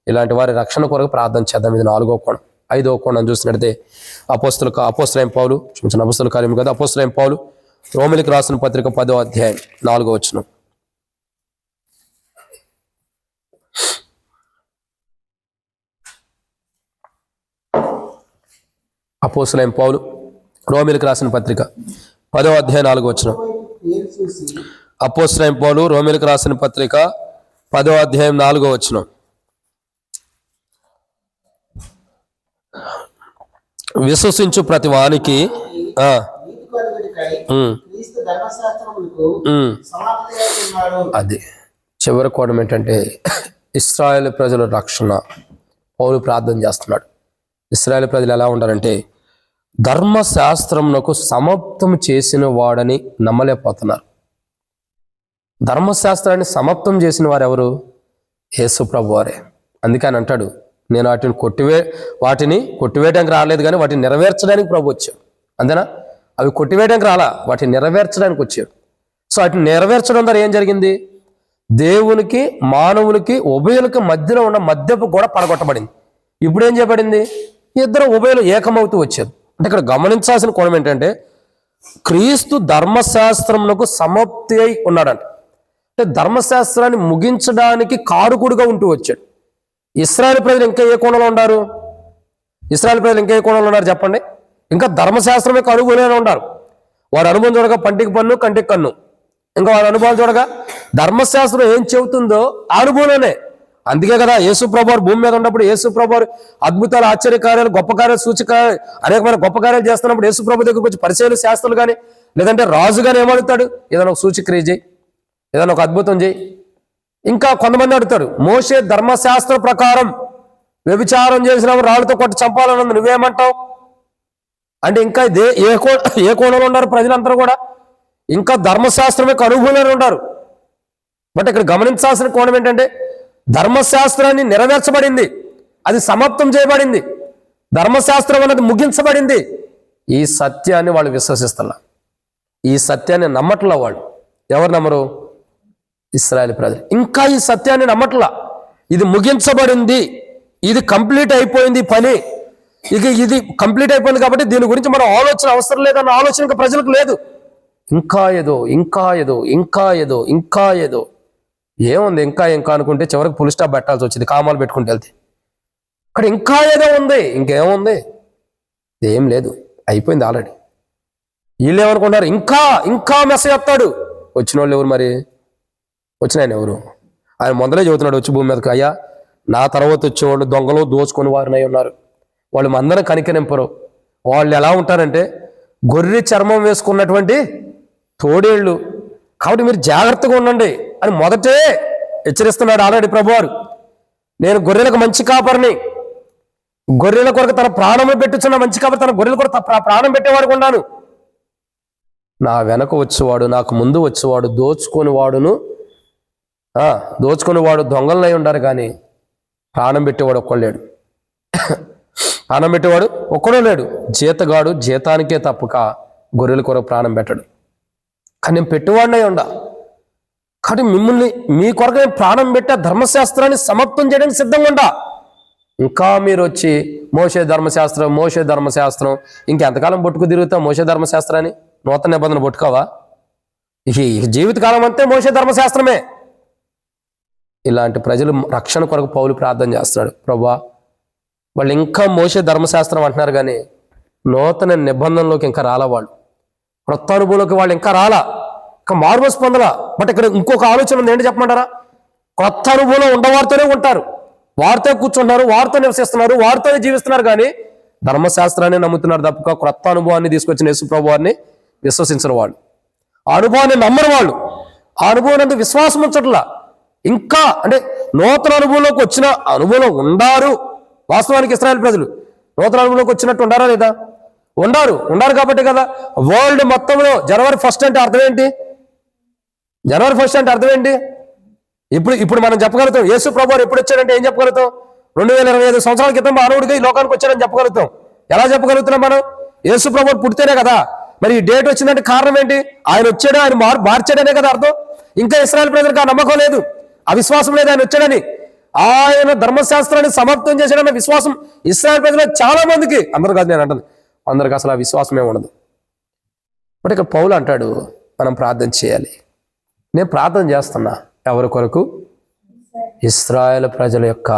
ఇలాంటి వారి రక్షణ కొరకు ప్రార్థన చేద్దాం. ఇది 4వ కోణం. 5వ కోణం చూసినట్లయితే అపోస్తలుడైన పౌలు, అపోస్తల కార్యం కదా, అపోస్తలుడైన పౌలు రోమిలికి రాసిన పత్రిక 10వ అధ్యాయం 4వ వచనం. అపోస్తలుడైన పౌలు రోమిలికి రాసిన పత్రిక 10వ అధ్యాయం 4వ వచనం. అపోస్తలుడైన పౌలు రోమిలికి రాసిన పత్రిక 10వ అధ్యాయం 4వ వచనం. విశ్వసించు ప్రతి వానికి నీతి కలుగుటకై క్రీస్తు ధర్మశాస్త్రములకు సమాప్తి ఉన్నాడు. అది చివరి కోణం ఏంటంటే ఇశ్రాయేలు ప్రజల రక్షణ పౌలు ప్రార్థన చేస్తున్నాడు. ఇశ్రాయేలు ప్రజలు ఎలా ఉండాలంటే ధర్మశాస్త్రమునకు సమాప్తం చేసిన వాడని నమ్మలేకపోతున్నారు. ధర్మశాస్త్రాన్ని సమాప్తం చేసిన వారు ఎవరు? యేసు ప్రభు వారే. అందుకని అంటాడు, నేను వాటిని కొట్టివేయడానికి రాలేదు కానీ వాటిని నెరవేర్చడానికి ప్రభు వచ్చాడు. అంతేనా? అవి కొట్టివేయడానికి రాలా, వాటిని నెరవేర్చడానికి వచ్చాడు. సో వాటిని నెరవేర్చడం ద్వారా ఏం జరిగింది? దేవునికి మానవులకి ఉభయులకి మధ్యలో ఉన్న మధ్యపు గోడ పడగొట్టబడింది. ఇప్పుడు ఏం చేయబడింది? ఇద్దరు ఉభయులు ఏకమవుతూ వచ్చారు. అంటే ఇక్కడ గమనించాల్సిన కోణం ఏంటంటే క్రీస్తు ధర్మశాస్త్రమునకు సమాప్తి అయి ఉన్నాడంట. అంటే ధర్మశాస్త్రాన్ని ముగించడానికి కారుకుడుగా ఉంటూ వచ్చాడు. ఇశ్రాయేలు ప్రజలు ఇంకా ఏ కోణంలో ఉన్నారు? ఇశ్రాయేలు ప్రజలు ఇంకా ఏ కోణంలో ఉన్నారు చెప్పండి? ఇంకా ధర్మశాస్త్రం యొక్క అనుభవంలోనే ఉన్నారు. వారి అనుభవం చూడగా పంటికి పన్ను కంటికి కన్ను. ఇంకా వారి అనుభవాలు చూడగా ధర్మశాస్త్రం ఏం చెబుతుందో ఆ అనుభవంలోనే. అందుకే కదా యేసు ప్రభువారు భూమి మీద ఉన్నప్పుడు యేసు ప్రభువారు అద్భుతాలు, ఆశ్చర్యకార్యాలు, గొప్ప కార్యాలు, సూచకార్యాలు, అనేకమైన గొప్ప కార్యాలు చేస్తున్నప్పుడు యేసు ప్రభు దగ్గరకు వచ్చి పరిచయాలు, శాస్త్రాలు కానీ లేదంటే రాజు కానీ ఏమడుగుతాడు? ఏదైనా ఒక సూచక్రియ చేయి, ఏదైనా ఒక అద్భుతం చేయి. ఇంకా కొంతమంది అడుగుతారు, మోషే ధర్మశాస్త్ర ప్రకారం వ్యభిచారం చేసినప్పుడు రాళ్ళతో కొట్టి చంపాలన్నది నువ్వేమంటావు అంటే ఇంకా ఏ కోణంలో ఉన్నారు ప్రజలందరూ కూడా? ఇంకా ధర్మశాస్త్రం యొక్క అనుభవంలో ఉన్నారు. బట్ ఇక్కడ గమనించాల్సిన కోణం ఏంటంటే ధర్మశాస్త్రాన్ని నెరవేర్చబడింది, అది సమాప్తం చేయబడింది, ధర్మశాస్త్రం అనేది ముగించబడింది. ఈ సత్యాన్ని వాళ్ళు విశ్వసిస్తున్నా, ఈ సత్యాన్ని నమ్మట్లా. వాళ్ళు ఎవరు నమ్మరు? ఇశ్రాయేలు ప్రజలు ఇంకా ఈ సత్యాన్ని నమ్మట్లా. ఇది ముగించబడింది, ఇది కంప్లీట్ అయిపోయింది పని, ఇది కంప్లీట్ అయిపోయింది కాబట్టి దీని గురించి మనం ఆలోచన అవసరం లేదన్న ఆలోచన ఇంకా ప్రజలకు లేదు. ఇంకా ఏదో ఇంకా ఏదో ఇంకా ఏదో ఇంకా ఏదో ఏముంది ఇంకా అనుకుంటే చివరికి ఫుల్ స్టాప్ పెట్టాల్సి వచ్చింది, కామాలు పెట్టుకుంటూ వెళ్తే. అక్కడ ఇంకా ఏదో ఉంది, ఇంకేముంది? ఏం లేదు, అయిపోయింది ఆల్రెడీ. వీళ్ళు ఏమనుకుంటారు? ఇంకా మెసేజ్ వస్తాడు. వచ్చిన వాళ్ళు ఎవరు మరి? వచ్చిన ఆయన ఎవరు? ఆయన మొదలే చెబుతున్నాడు వచ్చి భూమి మీదకి, అయ్యా నా తర్వాత వచ్చేవాళ్ళు దొంగలు దోచుకొని వారినై ఉన్నారు, వాళ్ళు మందరం కనికరింపరు. వాళ్ళు ఎలా ఉంటారంటే గొర్రె చర్మం వేసుకున్నటువంటి తోడేళ్ళు. కాబట్టి మీరు జాగ్రత్తగా ఉండండి అని మొదటే హెచ్చరిస్తున్నాడు ఆల్రెడీ ప్రభువారు. నేను గొర్రెలకు మంచి కాపరిని, గొర్రెల కొరకు తన ప్రాణము పెట్టుచున్న మంచి కాపరి, తన గొర్రెల కొరకు ప్రాణం పెట్టేవాడు ఉన్నాను. నా వెనక వచ్చేవాడు, నాకు ముందు వచ్చేవాడు దోచుకొని వాడు దొంగలనై ఉండారు కానీ ప్రాణం పెట్టేవాడు ఒక్కడు ప్రాణం పెట్టేవాడు ఒక్కడో లేడు. జీతగాడు జీతానికే తప్పక గొర్రెల కొరకు ప్రాణం పెట్టడు. కానీ నేను పెట్టేవాడినై ఉండా. కాబట్టి మిమ్మల్ని మీ కొరకు నేను ప్రాణం పెట్టే ధర్మశాస్త్రాన్ని సమాప్తం చేయడానికి సిద్ధంగా ఉండా. ఇంకా మీరు వచ్చి మోషే ధర్మశాస్త్రం ఇంకెంతకాలం పట్టుకు తిరుగుతావు మోషే ధర్మశాస్త్రాన్ని? నూతన నిబంధన పట్టుకోవా? ఈ జీవితకాలం అంతే మోషే ధర్మశాస్త్రమే. ఇలాంటి ప్రజలు రక్షణ కొరకు పౌలు ప్రార్థన చేస్తున్నాడు. ప్రభువా, వాళ్ళు ఇంకా మోషే ధర్మశాస్త్రం అంటున్నారు కానీ నూతన నిబంధనలోకి ఇంకా రాలా, వాళ్ళు క్రొత్త అనుభవంలోకి వాళ్ళు ఇంకా రాలా, ఇంకా మార్మోస్ పొందలా. బట్ ఇక్కడ ఇంకొక ఆలోచన ఉంది, ఏంటి చెప్పమంటారా? క్రొత్త అనుభవంలో ఉండవారితోనే ఉంటారు, వారితో కూర్చుంటున్నారు, వారితో నివసిస్తున్నారు, వారితోనే జీవిస్తున్నారు కానీ ధర్మశాస్త్రాన్ని నమ్ముతున్నారు తప్పక క్రొత్త అనుభవాన్ని తీసుకొచ్చిన యేసు ప్రభువాన్ని విశ్వసించిన వాళ్ళు, ఆ అనుభవాన్ని నమ్మరు వాళ్ళు, ఆ అనుభవం అంతా విశ్వాసం ఉంచట్లా. ఇంకా అంటే నూతన అనుభవంలోకి వచ్చిన అనుభవంలో ఉండారు. వాస్తవానికి ఇశ్రాయేలు ప్రజలు నూతన అనుభవంలోకి వచ్చినట్టు ఉండారా లేదా? ఉండారు కాబట్టి కదా వరల్డ్ మొత్తంలో జనవరి 1 అంటే అర్థం ఏంటి? జనవరి 1 అంటే అర్థం ఏంటి? ఇప్పుడు మనం చెప్పగలుగుతాం యేసు ప్రభువారు ఎప్పుడు వచ్చాడంటే ఏం చెప్పగలుగుతాం? 2025 సంవత్సరాల క్రితం మానవుడిగా ఈ లోకానికి వచ్చాడని చెప్పగలుగుతాం. ఎలా చెప్పగలుగుతున్నాం మనం? యేసు ప్రభువారు పుడితేనే కదా. మరి ఈ డేట్ వచ్చిందంటే కారణం ఏంటి? ఆయన వచ్చాడు, ఆయన మార్చాడనే కదా అర్థం. ఇంకా ఇశ్రాయేలు ప్రజలకు ఆ నమ్మకం లేదు, అవిశ్వాసం లేదు ఆయన వచ్చాడని. ఆయన ధర్మశాస్త్రాన్ని సమాప్తం చేశాడన్న విశ్వాసం ఇశ్రాయేలు ప్రజలు చాలా మందికి, అందరు కాదు నేను అంటాను, అందరికి అసలు ఆ విశ్వాసమే ఉండదు. బట్ ఇక్కడ పౌలు అంటాడు మనం ప్రార్థన చేయాలి. నేను ప్రార్థన చేస్తున్నా ఎవరి కొరకు? ఇశ్రాయేలు ప్రజల యొక్క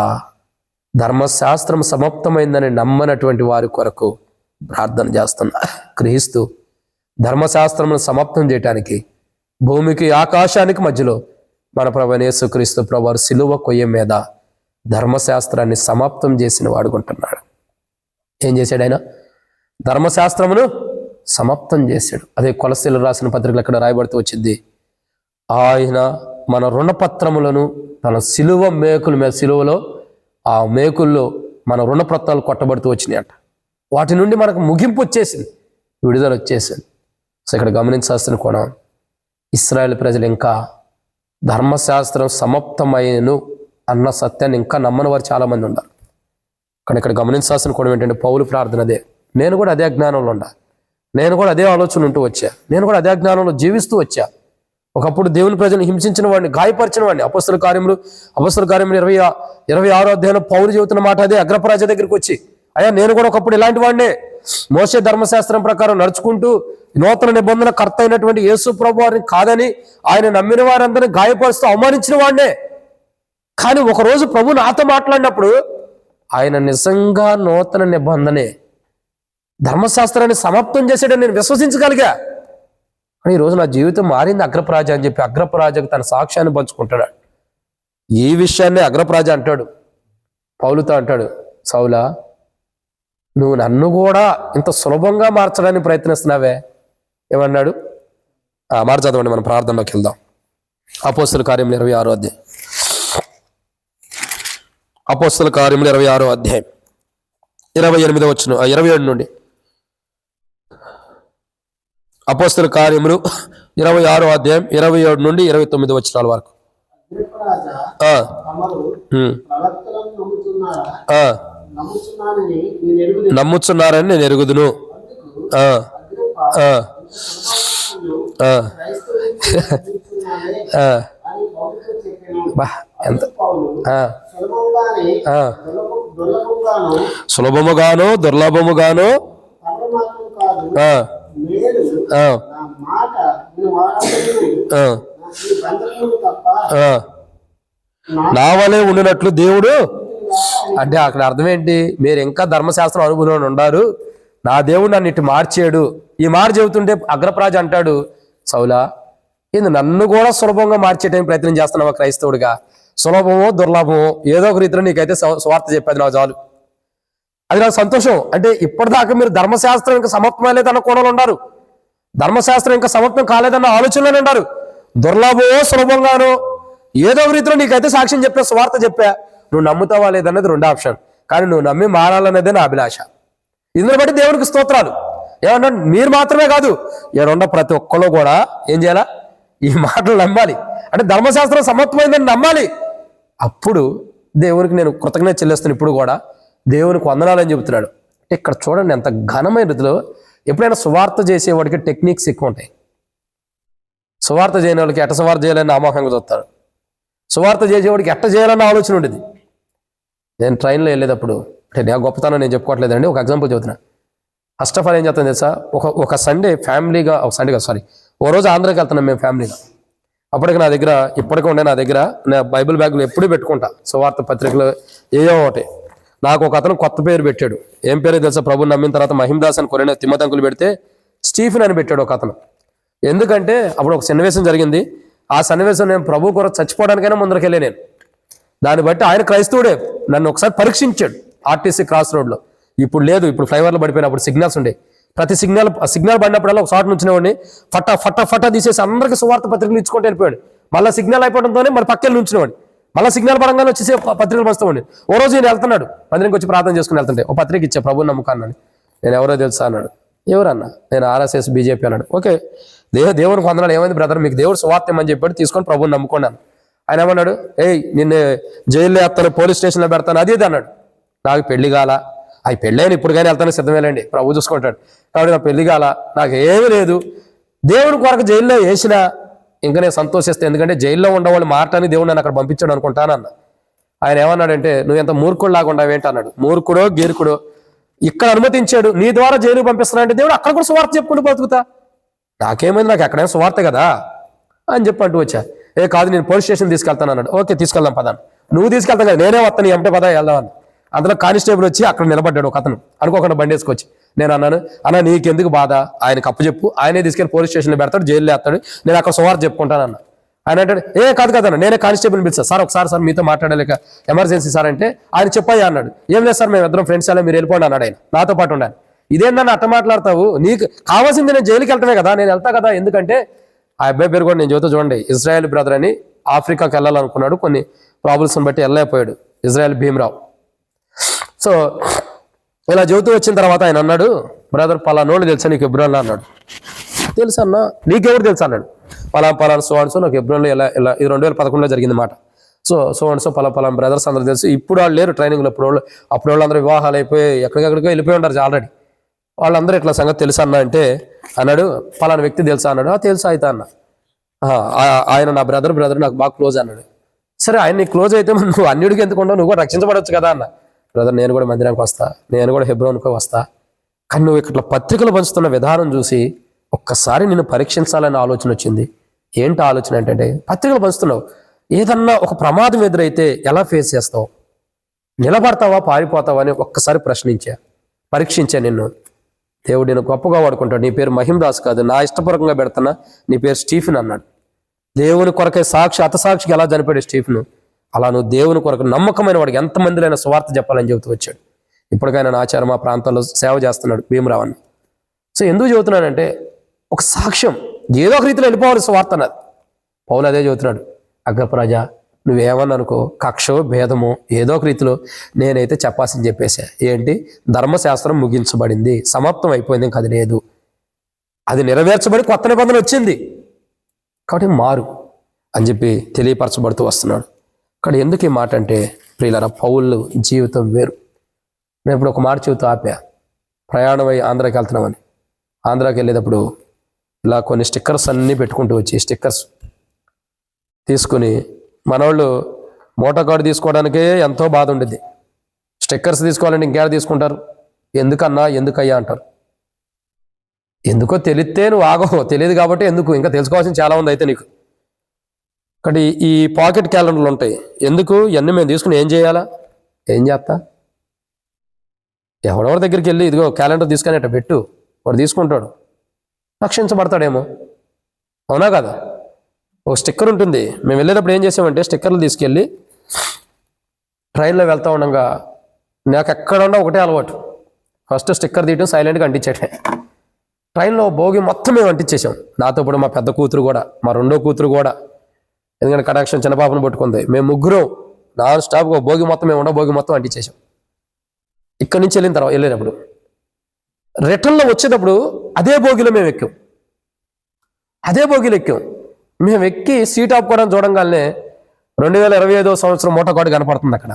ధర్మశాస్త్రం సమాప్తమైందని నమ్మనటువంటి వారి కొరకు ప్రార్థన చేస్తున్నా. క్రీస్తు ధర్మశాస్త్రమును సమాప్తం చేయటానికి భూమికి ఆకాశానికి మధ్యలో మన ప్రభువైన యేసుక్రీస్తు ప్రభువారు సిలువ కొయ్య మీద ధర్మశాస్త్రాన్ని సమాప్తం చేసిన వాడుకుంటున్నాడు. ఏం చేశాడు ఆయన? ధర్మశాస్త్రమును సమాప్తం చేశాడు. అదే కొలస్సీలు రాసిన పత్రికలు అక్కడ రాయబడుతూ వచ్చింది. ఆయన మన రుణపత్రములను తన సిలువ మేకుల మీద, సిలువలో ఆ మేకుల్లో మన రుణపత్రాలు కొట్టబడుతూ వచ్చినాయట. వాటి నుండి మనకు ముగింపు వచ్చేసింది, విడుదల వచ్చేసింది. సో ఇక్కడ గమనించాల్సిన కోణం, ఇశ్రాయేల్ ప్రజలు ఇంకా ధర్మశాస్త్రం సమాప్తమైనను అన్న సత్యాన్ని ఇంకా నమ్మని వారు చాలామంది ఉన్నారు. కానీ ఇక్కడ గమనించాల్సిన కోణం ఏంటంటే, పౌలు ప్రార్థన అదే, నేను కూడా అదే జ్ఞానంలో ఉండా, నేను కూడా అదే ఆలోచన ఉంటూ వచ్చా, నేను కూడా అదే జ్ఞానంలో జీవిస్తూ వచ్చా. ఒకప్పుడు దేవుని ప్రజలను హింసించిన వాడిని, గాయపరిచిన వాడిని. అపొస్తలుల కార్యములు 26వ అధ్యాయంలో పౌలు చెబుతున్న మాట అదే. అగ్రపరాజ దగ్గరికి వచ్చి, అయ్యా నేను కూడా ఒకప్పుడు ఇలాంటి వాడినే, మోషే ధర్మశాస్త్రం ప్రకారం నడుచుకుంటూ నూతన నిబంధన కర్త అయినటువంటి యేసు ప్రభు వారిని కాదని ఆయన నమ్మిన వారందరినీ గాయపరుస్తూ అవమానించిన వాడినే. కానీ ఒకరోజు ప్రభు నాతో మాట్లాడినప్పుడు ఆయన నిజంగా నూతన నిబంధనే, ధర్మశాస్త్రాన్ని సమాప్తం చేసాడని నేను విశ్వసించగలిగా. కానీ ఈరోజు నా జీవితం మారింది అగ్రపరాజ అని చెప్పి అగ్రపరాజకు తన సాక్ష్యాన్ని పంచుకుంటాడు. ఈ విషయాన్ని అగ్రపరాజ అంటాడు, పౌలుతో అంటాడు, సౌలా నువ్వు నన్ను కూడా ఇంత సులభంగా మార్చడానికి ప్రయత్నిస్తున్నావే. ఏమన్నాడు? మార్చదవండి, మనం ప్రార్థనలోకి వెళ్దాం. అపోస్తలుల కార్యములు 26వ అధ్యాయం. అపోస్తలుల కార్యములు 26వ అధ్యాయం 28వ వచనం, 27 నుండి. అపోస్తలుల కార్యములు 26వ అధ్యాయం 27 నుండి 29 వచనాల వరకు. నమ్ముచున్నారని నేను ఎరుగుదును. సులభముగాను దుర్లభముగాను నా వలే ఉండినట్లు దేవుడు అంటే అక్కడ అర్థం ఏంటి? మీరు ఇంకా ధర్మశాస్త్రం అనుభవంలో ఉండారు, నా దేవుడు నన్ను ఇటు మార్చాడు. ఈ మాట చెబుతుంటే అగ్రపరాజు అంటాడు, సౌలా ఇది నన్ను కూడా సులభంగా మార్చేయడానికి ప్రయత్నం చేస్తున్నావా క్రైస్తవుడిగా? సులభమో దుర్లభమో ఏదో ఒక రీతిలో నీకైతే స్వార్థ చెప్పేది నాకు చాలు. అది నాకు సంతోషం. అంటే ఇప్పటిదాకా మీరు ధర్మశాస్త్రం ఇంకా సమాప్తమయ్యలేదన్న కోణంలో ఉన్నారు, ధర్మశాస్త్రం ఇంకా సమాప్తం కాలేదన్న ఆలోచనలోనే ఉన్నారు. దుర్లభమో సులభంగానో ఏదో ఒక రీతిలో నీకైతే సాక్ష్యం చెప్పా, స్వార్థ చెప్పా. నువ్వు నమ్ముతావా లేదన్నది రెండో ఆప్షన్, కానీ నువ్వు నమ్మి మారాలన్నదే నా అభిలాష. ఇందులో బట్టి దేవునికి స్తోత్రాలు. ఏమన్నా మీరు మాత్రమే కాదు, ఏడున్న ప్రతి ఒక్కళ్ళు కూడా ఏం చేయాలా? ఈ మాటలు నమ్మాలి. అంటే ధర్మశాస్త్రం సమాప్తమైందని నమ్మాలి. అప్పుడు దేవునికి నేను కృతజ్ఞత చెల్లిస్తాను. ఇప్పుడు కూడా దేవునికి వందనాలని చెబుతున్నాడు. ఇక్కడ చూడండి ఎంత ఘనమైన రీతిలో. ఎప్పుడైనా సువార్త చేసేవాడికి టెక్నిక్స్ ఎక్కువ ఉంటాయి. సువార్త చేయని వాళ్ళకి ఎట్ట సువార్త చేయాలని ఆమోహంగా చూస్తారు, సువార్త చేసేవాడికి ఎట్ట చేయాలన్న ఆలోచన ఉండేది. నేను ట్రైన్లో వెళ్ళేటప్పుడు, అంటే నా గొప్పతనం నేను చెప్పుకోవట్లేదండి, ఒక ఎగ్జాంపుల్ చెబుతున్నా. ఫస్ట్ ఆఫ్ ఆల్ ఏం చేస్తాను తెలుసా? ఒక సండే ఫ్యామిలీగా, ఓ రోజు ఆంధ్రాకి వెళ్తున్నాం మేము ఫ్యామిలీగా. అప్పటికి నా దగ్గర ఇప్పటికీ ఉండే, నా దగ్గర నా బైబిల్ బ్యాగ్లో ఎప్పుడూ పెట్టుకుంటా సువార్త పత్రికలు ఏవో ఒకటి. నాకు ఒక అతను కొత్త పేరు పెట్టాడు. ఏం పేరు తెలుసా? ప్రభుని నమ్మిన తర్వాత మహిమదాస్ అని కొరిన తిమ్మతంకులు పెడితే స్టీఫెన్ అని పెట్టాడు ఒక అతను. ఎందుకంటే అప్పుడు ఒక సన్నివేశం జరిగింది. ఆ సన్నివేశం నేను ప్రభు కొరకు చచ్చిపోవడానికైనా ముందరకెళ్ళే నేను. దాన్ని బట్టి ఆయన క్రైస్తవుడే, నన్ను ఒకసారి పరీక్షించాడు ఆర్టీసీ క్రాస్ రోడ్లో. ఇప్పుడు లేదు, ఇప్పుడు ఫ్లైఓవర్లో పడిపోయినప్పుడు సిగ్నల్స్ ఉండే. ప్రతి సిగ్నల్ పడినప్పుడల్లా ఒక చోట నుంచినేవాడిని, ఫట్టా తీసేసి అందరికీ సువార్త పత్రికలు ఇచ్చుకుంటూ వెళ్ళిపోయాడు. మళ్ళీ సిగ్నల్ అయిపోవడంతోనే మరి పక్కన నుంచినవాడు, మళ్ళీ సిగ్నల్ పడంగానే వచ్చేసి పత్రికలు పంచుతామండి. ఓ రోజు నేను వెళ్తున్నాడు, మందిరికి వచ్చి ప్రార్థన చేసుకుని వెళ్తుంటే ఒక పత్రిక ఇచ్చా, ప్రభు నమ్మకాన్ని. నేను ఎవరో తెలుసా అన్నాడు. ఎవరన్నా? నేను RSS BJP అన్నాడు. ఓకే, దేవునికి వందనాలు. ఏమైంది బ్రదర్? మీకు దేవుడు సువార్త ఏమని చెప్పాడు, తీసుకొని ప్రభుని నమ్ముకున్నాను. ఆయన ఏమన్నాడు? నిన్ను జైల్లో వేస్తాను, పోలీస్ స్టేషన్లో పెడతాను, అది ఇది అన్నాడు. నాకు పెళ్లి కాల, అవి పెళ్ళైన ఇప్పుడు కానీ వెళ్తాను సిద్ధమేలండి, ప్రభు చూసుకుంటాడు. కాబట్టి నా పెళ్లి కాల, నాకు ఏమీ లేదు. దేవుని కొరకు జైల్లో వేసినా ఇంకా నేను సంతోషిస్తాను, ఎందుకంటే జైల్లో ఉండేవాళ్ళు మారటాన్ని దేవుడు నన్ను అక్కడ పంపించాడు అనుకుంటానన్న. ఆయన ఏమన్నాడంటే, నువ్వు ఎంత మూర్ఖుడు లాగా ఏంటి అన్నాడు. మూర్ఖుడో గీర్ఖుడో ఇక్కడ అనుమతించాడు, నీ ద్వారా జైలుకి పంపిస్తున్నాడంటే దేవుడు అక్కడ కూడా సువార్త చెప్పుకుంటూ బతుకుతా. నాకేమైంది, నాకు ఎక్కడైనా సువార్త కదా అని చెప్పి అంటూ వచ్చా. కాదు నేను పోలీస్ స్టేషన్ తీసుకెళ్తాను అన్నాడు. ఓకే తీసుకెళ్దాం పదాన్ని, నువ్వు తీసుకెళ్తాను కదా, నేనే వస్తాను అంటే పదా వెళ్దామని. అందులో కానిస్టేబుల్ వచ్చి అక్కడ నిలబడ్డాడు ఒక అతను, అనుకోకుండా బండి వేసుకొచ్చి. నేను అన్నాను, అన్న నీకెందుకు బాధ, ఆయనకు అప్పు చెప్పు, ఆయనే తీసుకెళ్ళి పోలీస్ స్టేషన్లో పెడతాడు, జైల్లో వేస్తాడు, నేను అక్కడ సువార్త చెప్పుకుంటాను అన్న. ఆయన అంటాడు, కాదు కదన్న, నేనే కానిస్టేబుల్ని పిలిచాను సార్, ఒకసారి సార్ మీతో మాట్లాడలేక ఎమర్జెన్సీ సార్ అంటే. ఆయన చెప్పాయా అన్నాడు. ఏం లేదు సార్, మేము ఇద్దరం ఫ్రెండ్స్ అలా, మీరు వెళ్ళిపోండి అన్నాడు. ఆయన నాతో పాటు ఉండాలి. ఇదేందని అట్ట మాట్లాడతావు? నీకు కావాల్సింది నేను జైలుకి వెళ్తానే కదా, నేను వెళ్తా కదా. ఎందుకంటే ఆ అబ్బాయి పేరు కూడా నేను చెబుతా చూడండి, ఇజ్రాయెల్ బ్రదర్ అని. ఆఫ్రికాకి వెళ్ళాలనుకున్నాడు, కొన్ని ప్రాబ్లమ్స్ని బట్టి వెళ్ళలేకపోయాడు, ఇజ్రాయెల్ భీమరావు. సో ఇలా చెబుతూ వచ్చిన తర్వాత ఆయన అన్నాడు, బ్రదర్ పలానోళ్ళు తెలుసా నీకు హెబ్రోన్లో అన్నాడు. తెలుసా అన్న? నీకెవరు తెలుసా అన్నాడు. పలానా సో నాకు హెబ్రోన్లో ఇలా ఇలా ఇది 2011లో జరిగింది మాట. సో పలానా బ్రదర్స్ అందరూ తెలుసు. ఇప్పుడు వాళ్ళు లేరు ట్రైనింగ్లో. అప్పుడు వాళ్ళందరూ వివాహాలు అయిపోయి ఎక్కడికెక్కడికో వెళ్ళిపోయి ఉంటారు ఆల్రెడీ. వాళ్ళందరూ ఇట్లా సంగతి తెలుసా అన్న అంటే అన్నాడు, పలానా వ్యక్తి తెలుసా అన్నాడు. తెలుసా అయితే అన్న, ఆయన నా బ్రదర్ నాకు బాగా క్లోజ్ అన్నాడు. సరే ఆయన నీకు క్లోజ్ అయితే నువ్వు అన్నిడికి ఎందుకు ఉండవు, నువ్వు కూడా రక్షించబడవచ్చు కదా అన్న. బ్రదర్ నేను కూడా మందిరానికి వస్తా, నేను కూడా హెబ్రోన్కి వస్తా, కానీ నువ్వు ఇట్లా పత్రికలు పంచుతున్న విధానం చూసి ఒక్కసారి నిన్ను పరీక్షించాలనే ఆలోచన వచ్చింది. ఏంటి ఆలోచన అంటే, పత్రికలు పంచుతున్నావు, ఏదన్నా ఒక ప్రమాదం ఎదురైతే ఎలా ఫేస్ చేస్తావు, నిలబడతావా పారిపోతావా అని ఒక్కసారి పరీక్షించా నిన్ను. దేవుడు నేను గొప్పగా వాడుకుంటాడు. నీ పేరు మహిమదాస్ కాదు, నా ఇష్టపూర్వకంగా పెడుతున్నా, నీ పేరు స్టీఫెన్ అన్నాడు. దేవుని కొరకే హతసాక్షికి ఎలా చనిపోయాడు స్టీఫెన్, అలా నువ్వు దేవుని కొరకు నమ్మకమైన వాడికి ఎంతమందిలైనా సువార్త చెప్పాలని చెబుతూ వచ్చాడు. ఇప్పటికైనా నా ఆచారం మా ప్రాంతాల్లో సేవ చేస్తున్నాడు భీమరావన్. సో ఎందుకు చెబుతున్నానంటే, ఒక సాక్ష్యం ఏదో ఒక రీతిలో వెళ్ళిపోవాలి సువార్త అన్నది. పౌలు అదే చెబుతున్నాడు, అగ్రప్రాజ నువ్వేమన్నా అనుకో, కక్షో భేదమో ఏదో ఒక రీతిలో నేనైతే చెప్పాల్సింది చెప్పేసా. ఏంటి? ధర్మశాస్త్రం ముగించబడింది, సమాప్తం అయిపోయింది, ఇంకా అది లేదు, అది నెరవేర్చబడి కొత్త నిబంధన వచ్చింది కాబట్టి మారు అని చెప్పి తెలియపరచబడుతూ వస్తున్నాడు. ఇక్కడ ఎందుకు ఈ మాట అంటే ప్రియులారా, పౌలు జీవితం వేరు. నేను ఇప్పుడు ఒక మాట చెబుతూ ఆపా, ప్రయాణం అయ్యి ఆంధ్రాకి వెళ్తున్నామని. ఆంధ్రాకి వెళ్ళేటప్పుడు ఇలా కొన్ని స్టిక్కర్స్ అన్నీ పెట్టుకుంటూ వచ్చి, స్టిక్కర్స్ తీసుకుని మనోళ్ళు మోటార్ కార్డు తీసుకోవడానికే ఎంతో బాధ ఉండేది. స్టిక్కర్స్ తీసుకోవాలంటే ఇంకేడ తీసుకుంటారు? ఎందుకన్నా ఎందుకయ్యా అంటారు. ఎందుకో తెలిస్తే నువ్వు ఆగో, తెలియదు కాబట్టి ఎందుకు, ఇంకా తెలుసుకోవాల్సింది చాలా ఉంది అయితే నీకు. ఇక్కడ ఈ పాకెట్ క్యాలెండర్లు ఉంటాయి, ఎందుకు ఇవన్నీ మేము తీసుకుని ఏం చేయాలా? ఏం చేస్తా? ఎవరెవరి దగ్గరికి వెళ్ళి ఇదిగో క్యాలెండర్ తీసుకొని అట్ట పెట్టు, వాడు తీసుకుంటాడు, రక్షించబడతాడేమో. అవునా కదా? ఒక స్టిక్కర్ ఉంటుంది. మేము వెళ్ళేటప్పుడు ఏం చేసామంటే స్టిక్కర్లు తీసుకెళ్ళి ట్రైన్లో వెళ్తా ఉండగా నాకు ఎక్కడ ఉన్నా ఒకటే అలవాటు, ఫస్ట్ స్టిక్కర్ తీయటం, సైలెంట్గా అంటించేటే. ట్రైన్లో భోగి మొత్తం మేము అంటించేసాం. నాతో పాటు మా పెద్ద కూతురు కూడా, మా రెండో కూతురు కూడా, ఎందుకంటే కనెక్షన్ చిన్న పాపను పట్టుకుంది. మేము ముగ్గురం నాన్ స్టాప్గా భోగి మొత్తం మేము భోగి మొత్తం అంటించేసాం. ఇక్కడి నుంచి వెళ్ళేటప్పుడు రిటర్న్లో వచ్చేటప్పుడు అదే భోగిలో మేము ఎక్కాం. మేము ఎక్కి సీట్ ఆపుకోవడం చూడంగానే 2025 సంవత్సరం మోటార్ కార్డు కనపడుతుంది అక్కడ.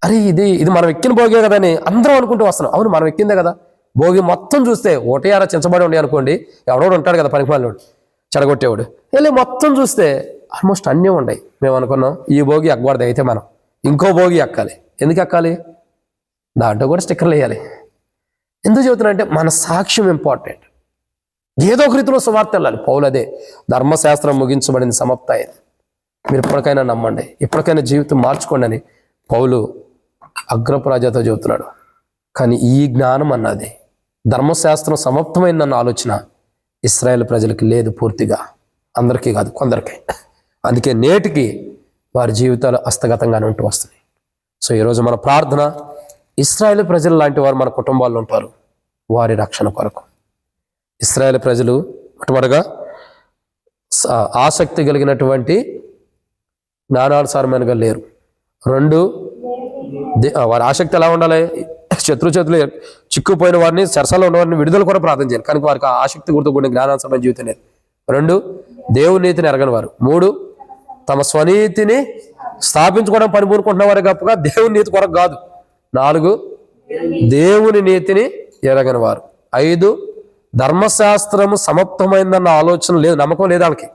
అరే ఇది మనం ఎక్కిన భోగే కదా అని అందరం అనుకుంటూ వస్తున్నాం. అవును మనం ఎక్కిందే కదా. భోగి మొత్తం చూస్తే ఒకటే అర చించబడి ఉండే అనుకోండి, ఎవడోడు ఉంటాడు కదా పనికిమాలినోడు, చెడగొట్టేవాడు. వెళ్ళి మొత్తం చూస్తే ఆల్మోస్ట్ అన్నీ ఉన్నాయి. మేము అనుకున్నాం ఈ భోగి ఎక్కకూడదు, అయితే మనం ఇంకో భోగి ఎక్కాలి. ఎందుకు ఎక్కాలి? దాంట్లో కూడా స్టిక్కర్లు వేయాలి. ఎందుకు చెబుతున్నా అంటే మన సాక్ష్యం ఇంపార్టెంట్. ఏదో ఒక రీతిలో సువార్త వెళ్ళాలి. పౌలు అదే, ధర్మశాస్త్రం ముగించబడింది, సమాప్త అయింది, మీరు ఇప్పటికైనా నమ్మండి, ఇప్పటికైనా జీవితం మార్చుకోండి అని పౌలు అగ్రప్రాజతో చెబుతున్నాడు. కానీ ఈ జ్ఞానం అన్నది, ధర్మశాస్త్రం సమాప్తమైందన్న ఆలోచన ఇశ్రాయేల్ ప్రజలకి లేదు, పూర్తిగా అందరికీ కాదు, కొందరికి. అందుకే నేటికి వారి జీవితాలు హస్తగతంగానే ఉంటూ వస్తున్నాయి. సో ఈరోజు మన ప్రార్థన, ఇశ్రాయేల్ ప్రజలు లాంటి వారు మన కుటుంబాల్లో ఉంటారు, వారి రక్షణ కొరకు. ఇశ్రాయేల్ ప్రజలు మొట్టమొదటిగా ఆసక్తి కలిగినటువంటి జ్ఞానానుసారమైనగా లేరు. 2, వారి ఆసక్తి ఎలా ఉండాలి? శత్రు చేతులు చిక్కుపోయిన వారిని, సరసాలో ఉన్న వారిని విడుదల కూడా ప్రార్థన చేయాలి. కనుక వారికి ఆ ఆసక్తి గుర్తు కూడిన జ్ఞానానుసారమైన జీవితం లేదు. 2, దేవుని నీతిని ఎరగని వారు. 3, తమ స్వనీతిని స్థాపించుకోవడం పని పూనుకుంటున్న వారు గొప్పగా, దేవుని నీతి కొరకు కాదు. 4, దేవుని నీతిని ఎరగని వారు. 5, ధర్మశాస్త్రము సమాప్తమైందన్న ఆలోచన లేదు, నమ్మకం లేదు వాళ్ళకి.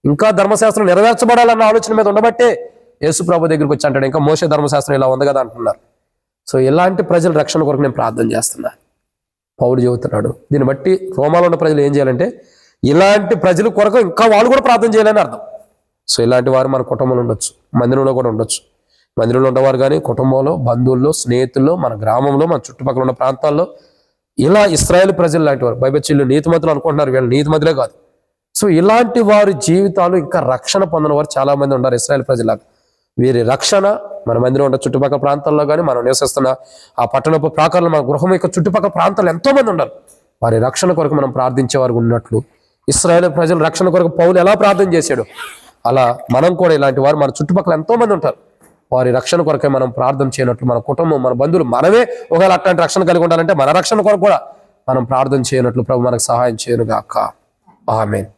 ఇంకా ధర్మశాస్త్రం నెరవేర్చబడాలన్న ఆలోచన మీద ఉండబట్టే యేసు ప్రభు దగ్గరికి వచ్చి అంటాడు, ఇంకా మోషే ధర్మశాస్త్రం ఇలా ఉంది కదా అంటున్నారు. సో ఇలాంటి ప్రజల రక్షణ కొరకు నేను ప్రార్థన చేస్తున్నా. పౌలు చెబుతున్నాడు. దీన్ని బట్టి రోమాలో ఉన్న ప్రజలు ఏం చేయాలంటే, ఇలాంటి ప్రజల కొరకు ఇంకా వాళ్ళు కూడా ప్రార్థన చేయాలని అర్థం. సో ఇలాంటి వారు మన కుటుంబంలో ఉండొచ్చు, మందిరంలో కూడా ఉండొచ్చు. మందిరంలో ఉండేవారు కానీ కుటుంబంలో, బంధువుల్లో, స్నేహితుల్లో, మన గ్రామంలో, మన చుట్టుపక్కల ఉన్న ప్రాంతాల్లో ఇలా ఇశ్రాయేల్ ప్రజలు లాంటి వారు, బైబిల్ నీతిమంతులు అనుకుంటున్నారు, వీళ్ళు నీతిమంతులే కాదు. సో ఇలాంటి వారి జీవితాలు ఇంకా రక్షణ పొందిన వారు చాలా మంది ఉన్నారు ఇశ్రాయేల్ ప్రజలాగా. వీరి రక్షణ మన మందిరం ఉన్న చుట్టుపక్కల ప్రాంతాల్లో కానీ మనం నివసిస్తున్న ఆ పట్టణపు ప్రాకారంలో మన గృహం యొక్క చుట్టుపక్కల ప్రాంతాల్లో ఎంతోమంది ఉన్నారు. వారి రక్షణ కొరకు మనం ప్రార్థించేవారు ఉన్నట్లు ఇశ్రాయేలు ప్రజల రక్షణ కొరకు పౌలు ఎలా ప్రార్థన చేశాడు, అలా మనం కూడా ఇలాంటి వారు మన చుట్టుపక్కల ఎంతోమంది ఉంటారు. వారి రక్షణ కొరకే మనం ప్రార్థన చేయనట్లు మన కుటుంబం, మన బంధువులు, మనమే ఒకవేళ అట్లాంటి రక్షణ కలిగి ఉండాలంటే మన రక్షణ కొరకు కూడా మనం ప్రార్థన చేయనట్లు ప్రభు మనకు సహాయం చేయనుగాక. ఆమేన్.